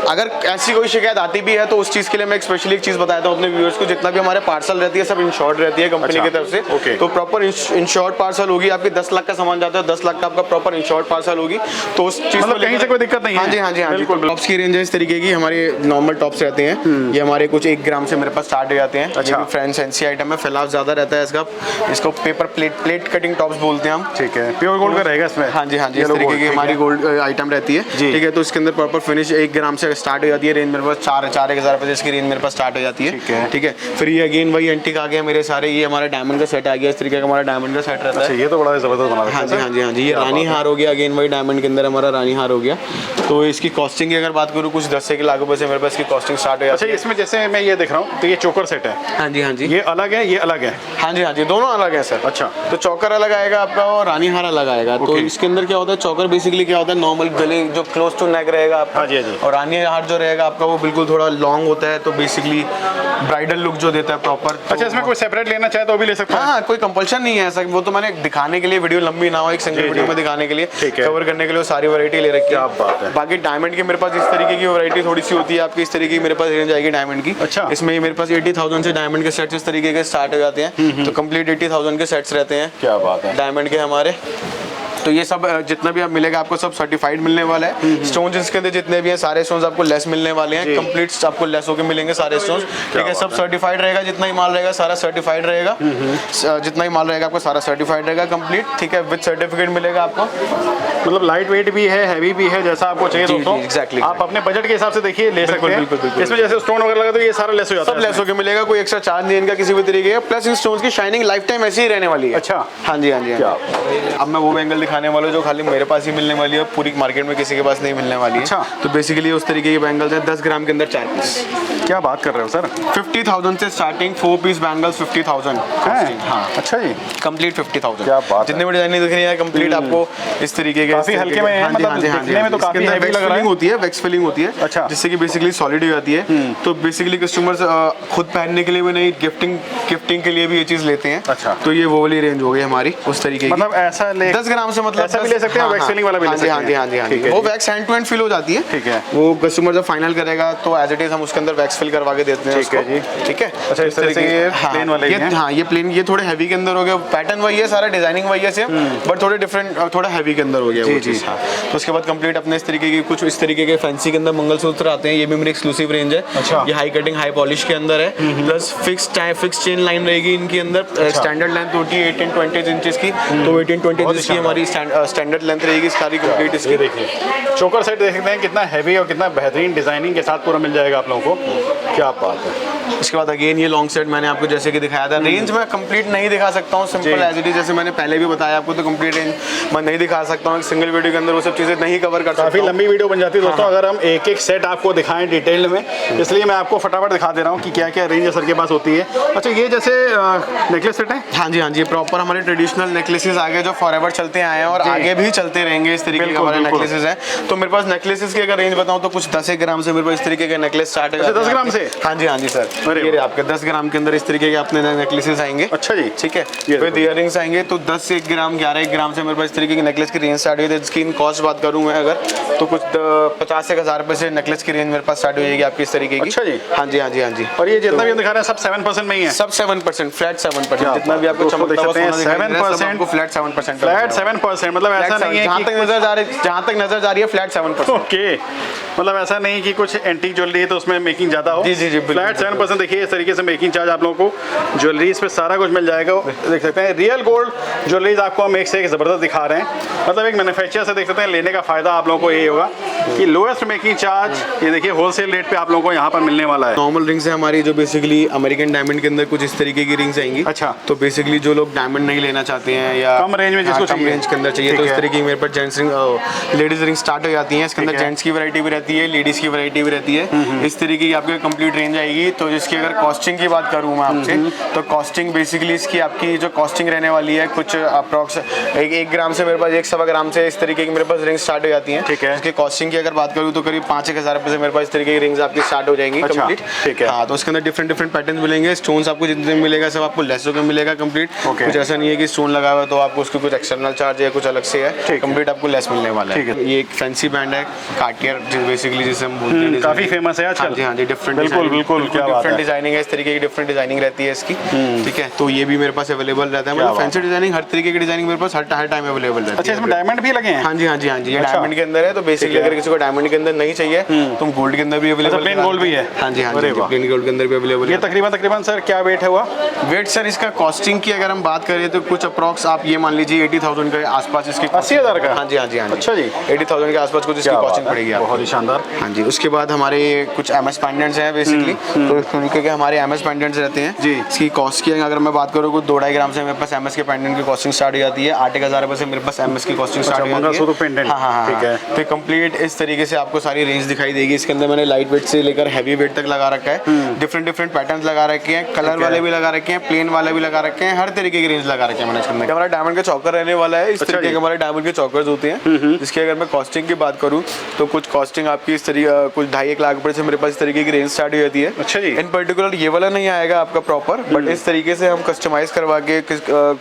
अगर ऐसी कोई शिकायत आती भी है तो उस चीज के लिए मैं स्पेशली एक चीज बताता हूँ अपने व्यूअर्स को, जितना भी हमारे पार्सल रहती है सब इंश्योर्ड रहती है कंपनी की तरफ से। तो प्रॉपर इंश्योर्ड पार्सल होगी। आपकी 10 लाख का सामान जाता है, 10 लाख का आपका प्रॉपर इंश्योर्ड पार्सल होगी। तो उस चीज में
कहीं से कोई दिक्कत नहीं है।
हाँ जी। टॉप्स की रेंज है इस तरीके की, हमारे नॉर्मल टॉप्स रहते हैं। ये हमारे कुछ 1 ग्राम से मेरे पास स्टार्ट हो जाते हैं। अच्छा, फ्रेंड फैंसी आइटम है, फैलाव ज्यादा रहता है इसको पेपर प्लेट कटिंग टॉप्स बोलते हैं हम। ठीक है,
प्योर गोल्ड का रहेगा इसमें।
हाँ जी, इस तरीके की हमारी गोल्ड आइटम रहती है। ठीक है, तो इसके अंदर प्रॉपर फिनिश 1 ग्राम से स्टार्ट हो जाती है। रेंज मेरे पास 4,000 रुपए इसकी रेंज मेरे पास स्टार्ट हो जाती है। ठीक है, फिर ये अगेन वही एंटीक आ गया मेरे सारे। ये हमारा डायमंड का सेट आ गया, इस तरीके का हमारा डायमंड का सेट रहता है।
ये तो बड़ा जबरदस्त बना
है। हाँ जी, ये रानी हार हो गया, अगेन वही डायमंड के अंदर हमारा रानी हार हो गया। तो इसकी कॉस्टिंग की अगर बात करूँ कुछ 10 से 1 लाख रुपए से मेरे पास इसकी कॉस्टिंग स्टार्ट हो जाती है।
अच्छा, इसमें जैसे मैं ये देख रहा हूँ तो ये चोकर सेट है।
हाँ जी,
ये अलग है, ये अलग है।
हाँ जी, दोनों अलग है सर।
अच्छा,
तो चौकर अलग आएगा आपका और रानी हार अलग आएगा। तो इसके अंदर क्या होता है, चौकर बेसिकली क्या होता है, नॉर्मल गले जो क्लोज टू नेक रहेगा आपका। और रानी हार जो रहेगा आपका वो बिल्कुल थोड़ा लॉन्ग होता है, तो बेसिकली ब्राइडल लुक जो देता है प्रॉपर।
अच्छा, इसमें कोई सेपरेट लेना चाहे तो भी ले सकता है?
हाँ, कोई कंपल्शन नहीं है ऐसा। वो तो मैंने दिखाने के लिए, वीडियो लंबी ना हो, एक सिंगल वीडियो में दिखाने के लिए, कवर करने के लिए सारी वैरायटी ले रखी है। बाकी डायमंड की मेरे पास इस तरीके की वैरायटी थोड़ी सी होती है आपकी, इस तरीके की मेरे पास रेंज आएगी डायमंड की। अच्छा, इसमें मेरे पास 80,000 से डायमंड के सेट्स इस तरीके के स्टार्ट हो जाते हैं। तो कंप्लीट 80,000 के सेट्स रहते हैं।
क्या बात है,
डायमंड के हमारे। तो ये सब जितना भी आप मिलेगा आपको सब सर्टिफाइड मिलने वाला है। स्टोन्स इसके अंदर जितने भी हैं सारे स्टोन्स आपको लेस मिलने वाले हैं। कंप्लीट आपको लेस होके मिलेंगे सारे स्टोन्स। ठीक है, सब सर्टिफाइड रहेगा, जितना ही माल रहेगा सारा सर्टिफाइड रहेगा। जितना ही माल रहेगा आपको सारा सर्टिफाइड रहेगा कंप्लीट। ठीक है, विद सर्टिफिकेट मिलेगा आपको।
मतलब लाइट वेट भी है, हैवी भी है, जैसा आपको चाहिए दोस्तों।
एग्जैक्टली,
आप अपने बजट के हिसाब से देखिए ले सकते हैं।
बिल्कुल।
इसमें जैसे स्टोन वगैरह लगा तो ये सारा लेस हो जाता है,
सब लेस होके मिलेगा, कोई एक्स्ट्रा चार्ज नहीं इनका किसी भी तरीके का। प्लस इन स्टोन्स की शाइनिंग लाइफ टाइम ऐसी ही रहने वाली है।
अच्छा,
हाँ जी। अब मैं वो बैंगल दिखाने वाला हूँ जो खाली मेरे पास ही मिलने वाली है, पूरी मार्केट में किसी के पास नहीं मिलने वाली है। अच्छा, तो बेसिकली उस तरीके की बैंगल्स हैं 10 ग्राम के अंदर 4 पीस।
क्या बात कर रहे हो सर?
50,000 से स्टार्टिंग 4 पीस बैंगल्स 50,000। हाँ,
अच्छा जी,
कंप्लीट 50,000।
क्या बात,
जितने भी डिजाइनिंग दिख रही है कंप्लीट आपको इस तरीके के,
काफी हल्के में है, मतलब दिखने में तो काफी हैवी लग रहा है।
होती है, वैक्स फिलिंग होती है। अच्छा, जिससे कि बेसिकली सॉलिड हो जाती है। तो बेसिकली कस्टमर्स खुद पहनने के लिए भी नहीं, गिफ्टिंग के लिए भी ये चीज लेते हैं। अच्छा, तो ये वो वाली रेंज हो गई हमारी उस तरीके की।
मतलब ऐसा
10 ग्राम से मतलब
ऐसा भी ले सकते हैं, वैक्स सीलिंग वाला भी ले सकते हैं।
हाँ जी, हाँ जी, हाँ जी,
ठीक है
वो
जी।
Wax hand to hand fill हो जाती है।
ठीक है।
वो कस्टमर जब फाइनल करेगा तो एज इट इज हम उसके अंदर वैक्स फिल करवा के देते हैं।
ठीक है जी।
ठीक है।
अच्छा, इस तरह से ये प्लेन वाले हैं।
हाँ, ये प्लेन, ये थोड़े हैवी के अंदर हो गया, पैटर्न वही है, सारा डिजाइनिंग वही है सेम, बट थोड़े डिफरेंट, थोड़ा हैवी के अंदर हो गया वो चीज़। तो उसके बाद कंप्लीट अपने इस तरीके की कुछ इस तरीके के फैंसी के अंदर मंगलसूत्र आते हैं, ये भी मेरी एक्सक्लूसिव रेंज है।
अच्छा।
ये हाई कटिंग हाई पॉलिश के अंदर है, प्लस फिक्स चेन लाइन रहेगी इनके अंदर। स्टैंडर्ड लेंथ होती है 18-20 इंचेस की, तो 18-20 इंच की हमारी स्टैंडर्ड लेंथ रहेगी सारी कंप्लीट इसकी।
देखिए चोकर सेट देख सकते हैं कितना हैवी और कितना बेहतरीन डिजाइनिंग के साथ पूरा मिल जाएगा आप लोगों को, क्या बात है।
उसके बाद अगेन ये लॉन्ग सेट मैंने आपको जैसे कि दिखाया था, रेंज में कंप्लीट नहीं दिखा सकता हूँ, सिंपल एज इट इज, जैसे मैंने पहले भी बताया आपको, तो कंप्लीट रेंज मैं नहीं दिखा सकता हूँ, सिंगल वीडियो के अंदर वो सब चीज़ें नहीं कवर कर सकता।
काफ़ी लंबी वीडियो बन जाती है दोस्तों अगर हम एक एक सेट आपको दिखाएं डिटेल में, इसलिए मैं आपको फटाफट दिखा दे रहा हूँ कि क्या क्या रेंज सर के पास होती है। अच्छा, ये जैसे नेकलेस सेट है?
हाँ जी, हाँ जी, प्रॉपर हमारे ट्रेडिशनल नेकलेसेस आगे जो फॉरएवर चलते आए हैं और आगे भी चलते रहेंगे, इस तरीके के हमारे नेकलेसेस हैं। तो मेरे पास नेकलेसेस की अगर रेंज बताऊँ तो कुछ 10 ग्राम से मेरे पास इस तरीके के नेकलेस स्टार्ट है।
10 ग्राम से?
हाँ जी, हाँ जी सर, ये आपके 10 ग्राम के अंदर इस तरीके के अपने नेकलेसेस आएंगे।
अच्छा जी,
ठीक है। फिर ईयरिंग्स आएंगे तो 10 1 ग्राम 11 ग्राम से मेरे पास इस तरीके की नेकलेस की रेंज स्टार्ट हुई है। इसकी कॉस्ट बात करूँ मैं अगर, तो कुछ 50 से 1000 रुपए से नेकलेस की रेंज मेरे पास स्टार्ट हो जाएगी आपकी इस तरीके की।
अच्छा जी।
हाँ जी, हाँ जी, हाँ जी।
और ये जितना भी हम दिखा रहे हैं सब 7% में ही है?
सब 7%, फ्लैट 7%, जितना भी आपको चमकता हुआ सोना दिखाई दे रहा है, सब आपको फ्लैट 7%।
फ्लैट 7%, मतलब ऐसा नहीं है
जहाँ तक नजर जा रही है फ्लैट 7%।
ओके, मतलब ऐसा नहीं कि कुछ एंटीक ज्वेलरी है तो उसमें मेकिंग ज़्यादा हो।
जी जी जी,
फ्लैट 7%। देखिए इस तरीके से मेकिंग चार्ज आप लोगों को ज्वेलरी इस पे सारा कुछ मिल जाएगा। देख सकते हैं रियल गोल्ड ज्वेलरीज आपको हम एक से एक ज़बरदस्त दिखा रहे हैं। मतलब एक मैन्युफैक्चरर से देख सकते हैं लेने का फ़ायदा आप लोगों को यही होगा कि लोएस्ट मेकिंग चार्ज, ये देखिए होलसेल रेट पे आप लोगों को यहाँ पर मिलने वाला है।
नॉर्मल रिंग्स है हमारी जो बेसिकली अमेरिकन डायमंड के अंदर कुछ इस तरीके की रिंग्स आएंगी।
अच्छा।
तो बेसिकली जो लोग डायमंड नहीं लेना चाहते हैं या
कम रेंज में जिसको
कम
चाहिए,
रेंज के अंदर चाहिए, तो इस तरीके की मेरे पास gents ring, ladies ring start हो जाती हैं। इसके अंदर जेंट्स की वैरायटी भी रहती है, लेडीज की वैरायटी भी रहती है। इस तरीके की आपकी कंप्लीट रेंज आएगी। तो जिसकी अगर कॉस्टिंग की बात करूँ मैं आपसे, तो कॉस्टिंग बेसिकली इसकी आपकी जो कॉस्टिंग रहने वाली है कुछ अप्रॉक्स 1 ग्राम से मेरे पास 1 ग्राम से इस तरीके की मेरे पास रिंग स्टार्ट हो जाती हैं।
ठीक है।
इसकी कॉस्टिंग की अगर बात करूँ तो करीब 5-1 हज़ार रुपए से मेरे पास इस तरीके की रिंग्स आपकी स्टार्ट हो जाएंगी कंप्लीट।
ठीक है।
हाँ, तो उसके अंदर डिफरेंट पैटर्न मिलेंगे। स्टोन्स आपको जितने मिलेगा सब आपको लेसों का मिलेगा कंप्लीट। कुछ ऐसा नहीं है कि स्टोन लगा हुआ तो आपको उसकी कुछ एक्सटर्नल चार्ज है कुछ अलग से है, कंप्लीट आपको लेस मिलने वाला है। ये एक फैंसी बैंड है कार्टियर, बेसिकली जिसे हम बोलते हैं,
काफी फेमस है आजकल।
हाँ जी, डिफरेंट,
बिल्कुल क्या बात है।
डिफरेंट डिजाइनिंग है, इस तरीके की डिफरेंट डिजाइनिंग रहती है इसकी। ठीक है, तो ये भी मेरे पास अवेलेबल रहता है। मतलब फैंसी डिजाइनिंग, हर तरीके की डिजाइनिंग मेरे पास हर टाइम अवेलेबल रहती है।
अच्छा, इसमें डायमंड भी लगे हैं?
हाँ जी, हाँ जी, हाँ जी, ये डायमंड के अंदर है। तो बेसिकली अगर किसी को डायमंड के अंदर नहीं चाहिए तो गोल्ड के अंदर भी अवेलेबल,
प्लेन गोल्ड भी है?
हाँ जी, हाँ जी, प्लेन गोल्ड के अंदर भी अवेलेबल
ये
है।
तकरीबन सर क्या वेट है हुआ?
वेट सर इसका कॉस्टिंग की अगर हम बात करें तो कुछ अप्रॉक्स आप ये मान लीजिए 80,000 के आसपास इसकी
80,000 का?
हाँ जी, हाँ जी, हाँ जी।
अच्छा जी,
80,000 के आसपास कुछ इसकी कॉस्टिंग पड़ेगी आपको।
बहुत ही शानदार।
हाँ जी, उसके बाद हमारे कुछ एमएस पेंडेंट्स हैं बेसिकली, तो इस तरीके के हमारे एमएस पेंडेंट्स रहते हैं जी। इसकी कॉस्ट की अगर मैं बात करूँ, कुछ 2-2.5 ग्राम से मेरे पास एमएस के पेंडेंट की कॉस्टिंग स्टार्ट हो जाती है। 8-1 हज़ार रुपए से मेरे पास एमएस की कॉस्टिंग स्टार्ट हो जाती है। हाँ हाँ, ठीक है। तो कंप्लीट इस तरीके से आपको सारी रेंज दिखाई देगी। इसके अंदर मैंने लाइट वेट से लेकर हैवी वेट तक लगा रखा है। डिफरेंट पैटर्न्स लगा रखे हैं, कलर वाले भी लगा रखे हैं, प्लेन वाले भी लगा रखे हैं, हर तरीके की रेंज लगा रखे हैं मैंने इसके अंदर। हमारा डायमंड का चौकर रहने वाला है। इस तरीके के हमारे डायमंड के चौकर्स होते हैं, जिसकी अगर मैं कॉस्टिंग की बात करूँ तो कुछ कॉस्टिंग आपकी इस तरीके कुछ 2.5-1 लाख रुपए से मेरे पास इस तरीके की रेंज स्टार्ट हो जाती है।
अच्छा जी।
इन पर्टिकुलर ये वाला नहीं आएगा आपका प्रॉपर, बट इस तरीके से हम कस्टमाइज करवा के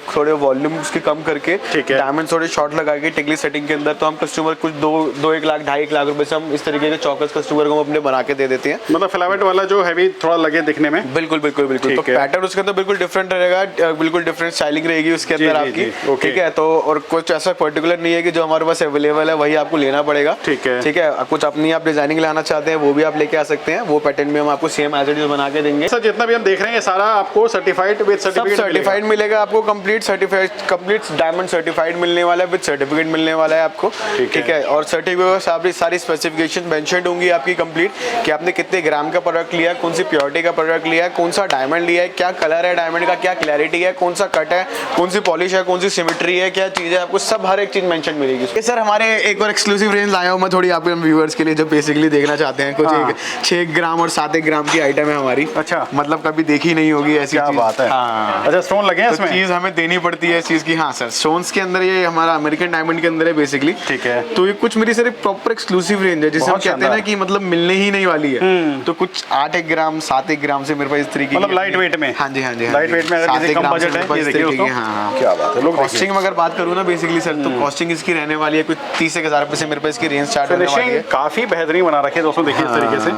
थोड़े वॉल्यूम उसके कम करके डायमंड थोड़े शॉर्ट लगा के टिकली सेटिंग के अंदर, तो हम कस्टमर कुछ 2-1 लाख 2.5 लाख रुपए से हम इस तरीके के चौकस कस्टमर को अपने बना के दे देते हैं।
मतलब फिलामेंट वाला जो हैवी थोड़ा लगे दिखने में।
बिल्कुल। तो पैटर्न उसके अंदर बिल्कुल डिफरेंट रहेगा, बिल्कुल डिफरेंट स्टाइलिंग रहेगी उसके अंदर आपकी। ठीक है, तो और कुछ ऐसा पर्टिकुलर नहीं है कि जो हमारे पास अवेलेबल है वही आपको लेना पड़ेगा। ठीक है, कुछ अपनी आप डिजाइनिंग लाना चाहते हैं वो भी आप लेके आ सकते हैं, वो पैटर्न में हम आपको सेम एज इट इज बना के देंगे।
सर जितना भी हम देख रहे हैं सारा आपको सर्टिफाइड विद
सर्टिफाइड मिलेगा आपको, कंप्लीट डायमंड सर्टिफाइड मिलने वाला है, विद सर्टिफिकेट मिलने वाला है आपको। ठीक है, और सर्टिफिकेट सारी स्पेसिफिकेशन मेंशन होंगी आपकी कंप्लीट, कि आपने कितने ग्राम का प्रोडक्ट लिया, कौन सी प्योरिटी का प्रोडक्ट लिया है, कौन सा डायमंड लिया है, क्या कलर है डायमंड का, क्या क्लैरिटी है, कौन सा कट है, कौन सी पॉलिश है, कौन सी सिमेट्री है, क्या चीज़ है, आपको सब हर एक चीज़ मेंशन मिलेगी। सर हमारे एक और एक्सक्लूसिव रेंज लाया हूँ मैं थोड़ी आपके व्यूअर्स के लिए जो बेसिकली देखना चाहते हैं। कुछ 6 ग्राम और 7 ग्राम की आइटम है हमारी।
अच्छा।
मतलब कभी देखी नहीं होगी ऐसी
क्या
चीज़।
बात है।
हाँ।
अच्छा, स्टोन लगे हैं
तो
इसमें?
चीज़ हमें देनी पड़ती है इस चीज़ की। हाँ सर, स्टोन्स के अंदर ये हमारा अमेरिकन डायमंड के अंदर है बेसिकली।
ठीक है।
तो ये कुछ मेरी सर एक प्रॉपर एक्सक्लूसिव रेंज है, जिसे हम
बहुत
कहते हैं ना
शानदार।
कि मतलब मिलने ही नहीं वाली है। तो कुछ 8 ग्राम 7 ग्राम से मेरे पास इस तरीके
मतलब लाइट वेट में।
हाँ जी, हाँ जी,
लाइट वेट में अगर किसी कम बजट है, ये देखिए दोस्तों।
हाँ,
क्या बात है। लोग
कॉस्टिंग में अगर बात करूँ ना बेसिकली सर, तो कॉस्टिंग इसकी रहने वाली है कुछ 30,000 रुपए से मेरे पास इसकी रेंज स्टार्ट होने वाली है।
फिनिशिंग काफी बेहतरीन बना रखी है दोस्तों, देखिए इस तरीके से।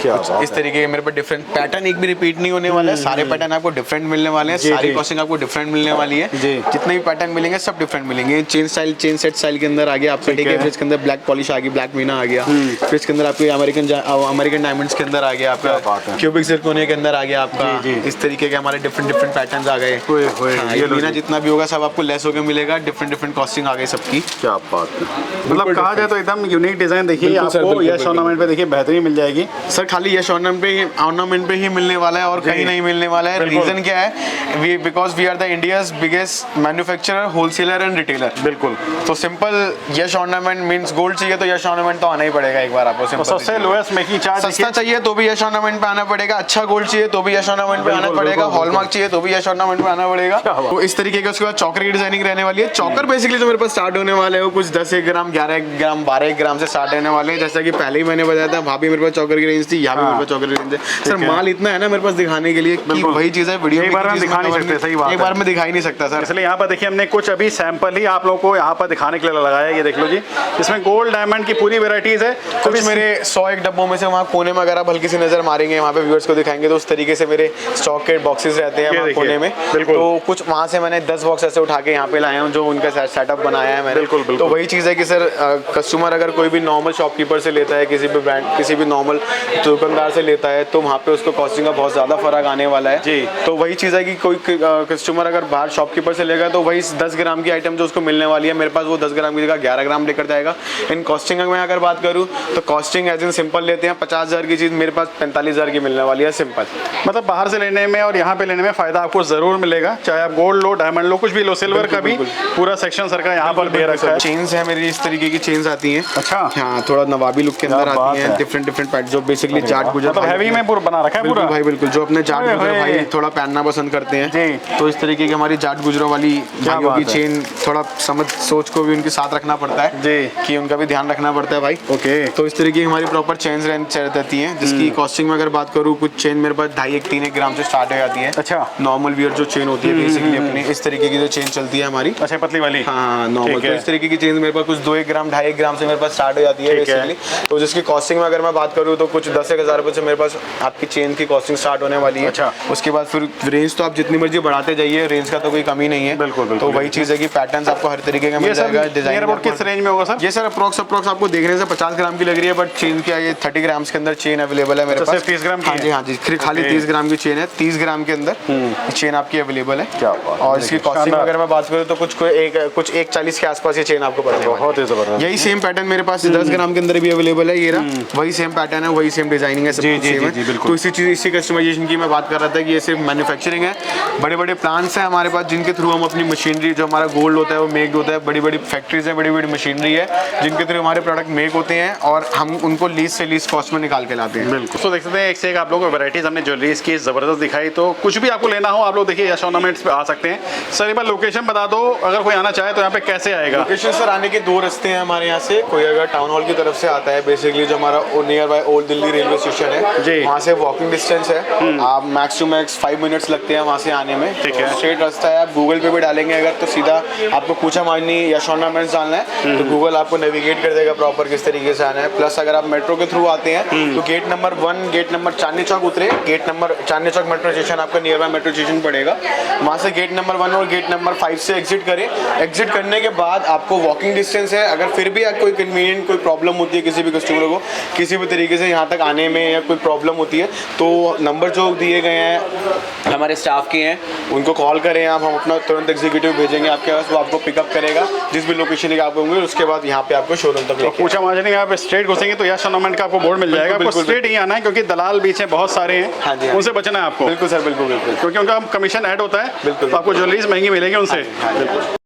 क्या बात
इस तरीके के मेरे पास डिफरेंट पैटर्न एक भी रिपीट नहीं होने वाला है। सारे पैटर्न आपको डिफरेंट मिलने वाले हैं।
जी,
सारी
जी।
कॉस्टिंग आपको डिफरेंट मिलने वाली है।
जी।
जितने भी पैटर्न मिलेंगे सब डिफरेंट मिलेंगे। Chain style, chain set style के अंदर आ गया आपका, ठीक है। फिर इसके अंदर ब्लैक पॉलिश आ गई, ब्लैक मीना आ गया। फिर इसके अंदर आपके अमेरिकन डायमंड्स के अंदर आ गया आपका, क्यूबिक जिरकोनिया के अंदर आ गया आपका।
जी, जी।
इस तरीके के हमारे डिफरेंट पैटर्न्स आ गए। हाँ, ये मीना जितना भी होगा सब आपको लेस होकर मिलेगा। डिफरेंट कॉस्टिंग आ गई सबकी।
क्या बात है। मतलब कहा जाए तो एकदम यूनिक डिजाइन देखिए
बिल्कुल सर,
आपको
बिल्कुल,
यश ऑर्नामेंट पे देखिए बेहतरीन मिल जाएगी।
सर खाली यश ऑर्नामेंट पे ही मिलने वाला है और कहीं नहीं मिलने वाला है।
बिल्कुल।
रीजन क्या है? Because we are the India's biggest manufacturer, wholesaler and retailer.
बिल्कुल।
तो simple Yash ornament means gold चाहिए तो यश ऑर्नामेंट तो आना ही पड़ेगा एक बार आपको।
तो
सिंपल
सबसे लोएस्ट मेकिंग चार्ज
सस्ता चाहिए तो भी यश ऑर्नामेंट पे आना पड़ेगा। अच्छा गोल्ड चाहिए तो भी यश ऑर्नामेंट पे आना
बिल्कुल,
पड़ेगा।
बिल्कुल,
हॉलमार्क चाहिए तो भी यश ऑर्नामेंट पे आना पड़ेगा। तो इस तरीके के उसके बाद चौकर की डिजाइनिंग रहने वाली है। चौकर बेसिकली जो मेरे पास स्टार्ट होने वाले हैं वो कुछ 10 ग्राम 11 ग्राम 12 ग्राम से स्टार्ट होने वाले हैं। जैसा कि पहले ही मैंने बताया था, वहाँ भी मेरे पास चौकर की रेंज थी, यहाँ भी मेरे पास चौकर की रेंज है। सर माल इतना है ना मेरे पास दिखाने के लिए कि वही चीज़ है। वीडियो
एक बार में दिखा नहीं सकते, सही बात है।
एक बार में दिखा ही नहीं सकता सर।
इसलिए यहाँ पर देखिए हमने कुछ अभी सैंपल ही आप लोगों को यहाँ पर दिखाने के लिए लगाया है। ये देख लो जी, इसमें गोल्ड डायमंड की पूरी वेराइटीज है।
कुछ मेरे 101 डब्बों में से वहाँ कोने में अगर आप हल्की सी नजर मारेंगे, वहाँ पे व्यूअर्स को दिखाएंगे तो उस तरीके से मेरे स्टॉक के बॉक्सेस रहते हैं वहाँ कोने में। तो कुछ वहाँ से मैंने 10 बॉक्स ऐसे उठा के यहाँ पे लाया हूँ जो उनका सेटअप बनाया है मैंने।
बिल्कुल।
तो वही चीज़ है कि सर कस्टमर अगर कोई भी नॉर्मल शॉपकीपर से लेता है, किसी भी ब्रांड, किसी भी नॉर्मल दुकानदार से लेता है, तो वहाँ पे उसको कॉस्टिंग का बहुत ज़्यादा फर्क आने वाला है
जी।
तो वही चीज़ है कि कोई कस्टमर अगर बाहर शॉपकीपर से लेगा तो वही 10 ग्राम की आइटम जो उसको मिलने वाली है, मेरे पास वो 10 ग्राम की जगह 11 ग्राम लेकर जाएगा। इन कॉस्टिंग में अगर बात करूँ तो कॉस्टिंग एज इन सिंपल लेते हैं 50,000 की चीज़ मेरे पास 45,000 की मिलने वाली है सिंपल।
मतलब बाहर से लेने में और यहाँ पे लेने में फायदा आपको जरूर मिलेगा, चाहे आप गोल्ड लो, डायमंड लो, कुछ भी लो। सिल्वर का भी पूरा सेक्शन सर का यहाँ पर दे रखा है।
चेन्स है मेरी, इस तरीके की चेन्स आती हैं।
अच्छा।
हाँ, थोड़ा नवाबी लुक के अंदर आती हैं। डिफरेंट पैट जो बेसिकली जाट गुजर
मतलब हैवी में पूरा बना रखा है पूरा।
भाई बिल्कुल, जो अपने जाट गुजर भाई थोड़ा पहनना पसंद करते हैं
जी।
तो इस तरीके की हमारी जाट गुजरों वाली भाइयों की चेन, थोड़ा समझ सोच को भी उनके साथ रखना पड़ता है
जी,
कि उनका भी ध्यान रखना पड़ता है भाई।
ओके।
तो इस तरीके की हमारी प्रॉपर चेन्स रहती हैं, जिसकी कॉस्टिंग में अगर बात करूँ, कुछ चेन मेरे पास 2.5-3 ग्राम से स्टार्ट हो जाती है।
अच्छा।
नॉर्मल वियर जो चेन होती है बेसिकली अपनी, इस तरीके की जो चेन चलती है हमारी।
अच्छा, पतली वाली।
हाँ, नॉर्मल। तो इस तरीके की चेन मेरे पास कुछ 2 ग्राम 2.5 ग्राम से मेरे पास स्टार्ट हो जाती है बेसिकली। तो जिसकी कॉस्टिंग में अगर मैं बात करूँ तो कुछ 10,000 रुपये से मेरे पास आपकी चेन की कॉस्टिंग स्टार्ट होने वाली है।
अच्छा।
उसके बाद फिर रेंज तो आप जितनी मर्जी बढ़ाते जाइए, रेंज का तो कोई कमी नहीं है।
बिल्कुल।
तो वही चीज़ है कि पैटर्न्स आपको हर तरीके का मिल जाएगा। डिजाइन
किस रेंज में होगा सर?
ये सर अप्रोक्स आपको देखने से 50 ग्राम की लग रही है, बट चेन क्या है 30 ग्राम के अंदर चेन अवेलेबल है मेरे पास।
30 ग्राम की?
हाँ जी, खाली 30 ग्राम की चेन है। 30 ग्राम के अंदर चेन आपकी अवेलेबल है।
क्या बात है।
और इसकी कॉस्टिंग अगर मैं बात करूँ तो कुछ 140 के आसपास ये चेन आपको पड़ेगा।
बहुत ही जबरदस्त।
यही सेम पैटर्न मेरे पास 10 ग्राम के अंदर भी अवेलेबल है। ये रहा वही सेम पैटर्न है, वही सेम डिजाइनिंग है, सब कुछ सेम है। तो इसी कस्टमाइजेशन की मैं बात कर रहा था कि ये सिर्फ मैन्युफैक्चरिंग है। बड़े प्लांट्स हैं हमारे पास जिनके थ्रू हम अपनी मशीनरी, जो हमारा गोल्ड होता है वो मेक होता है। बड़ी फैक्ट्रीज हैं, बड़ी मशीनरी है जिनके थ्रू हमारे प्रोडक्ट मेक होते हैं और हम उनको लीस्ट से लीस्ट कॉस्ट में निकाल के लाते हैं।
बिल्कुल। तो देख सकते हैं एक से एक आप लोगों को वैराइटीज हमने ज्वेलरीज की जबरदस्त दिखाई। तो कुछ भी आपको लेना हो आप लोग देखिए यश ऑर्नामेंट्स पे आ सकते हैं। सर एक बार लोकेशन बता दो, अगर कोई आना चाहे तो यहाँ पे कैसे आएगा?
लोकेशन सर आने के 2 रास्ते हैं हमारे यहाँ से। कोई अगर टाउन हॉल की तरफ से आता है बेसिकली, जो हमारा near by old Delhi railway station है
जी,
वहाँ से वॉकिंग डिस्टेंस है। आप मैक्स टू मैक्स 5 मिनट्स लगते हैं वहाँ से आने में।
ठीक है।
स्ट्रेट रास्ता है। आप गूगल पे भी डालेंगे अगर तो सीधा आपको पूछा मारनी यश ऑर्नामेंट्स डालना है तो गूगल आपको नेविगेट कर देगा प्रॉपर किस तरीके से आना है। प्लस अगर आप मेट्रो के थ्रू आते हैं तो gate number 1, gate number Chandni Chowk उतरे, gate number Chandni Chowk metro station आपका नियर बाय मेट्रो स्टेशन पड़ेगा। वहाँ से गेट नंबर 1 और गेट नंबर 5 से एग्जिट करें। एग्जिट करने के बाद आपको वॉकिंग डिस्टेंस है। अगर फिर भी कोई कन्वीनियंट कोई प्रॉब्लम होती है किसी भी कस्टमर को किसी भी तरीके से यहाँ तक आने में या कोई प्रॉब्लम होती है तो नंबर जो दिए गए हैं हमारे स्टाफ के हैं उनको कॉल करें आप, हम अपना तुरंत एग्जीक्यूटिव भेजेंगे आपके पास, वो आपको पिकअप करेगा जिस भी लोकेशन के आप होंगे। उसके बाद यहाँ पे आपको शोरूम तक
तो पूछा मार्जिन आप स्ट्रेट घुसेंगे तो यश ऑर्नामेंट का आपको बोर्ड मिल जाएगा। आपको स्ट्रेट ही आना है क्योंकि दलाल बीच में बहुत सारे हैं।
हाँ जी,
उनसे बचना है आपको।
बिल्कुल सर, बिल्कुल
क्योंकि उनका कमीशन ऐड होता है।
बिल्कुल।
तो आपको ज्वेलरीज महंगी मिलेगी उनसे।
बिल्कुल।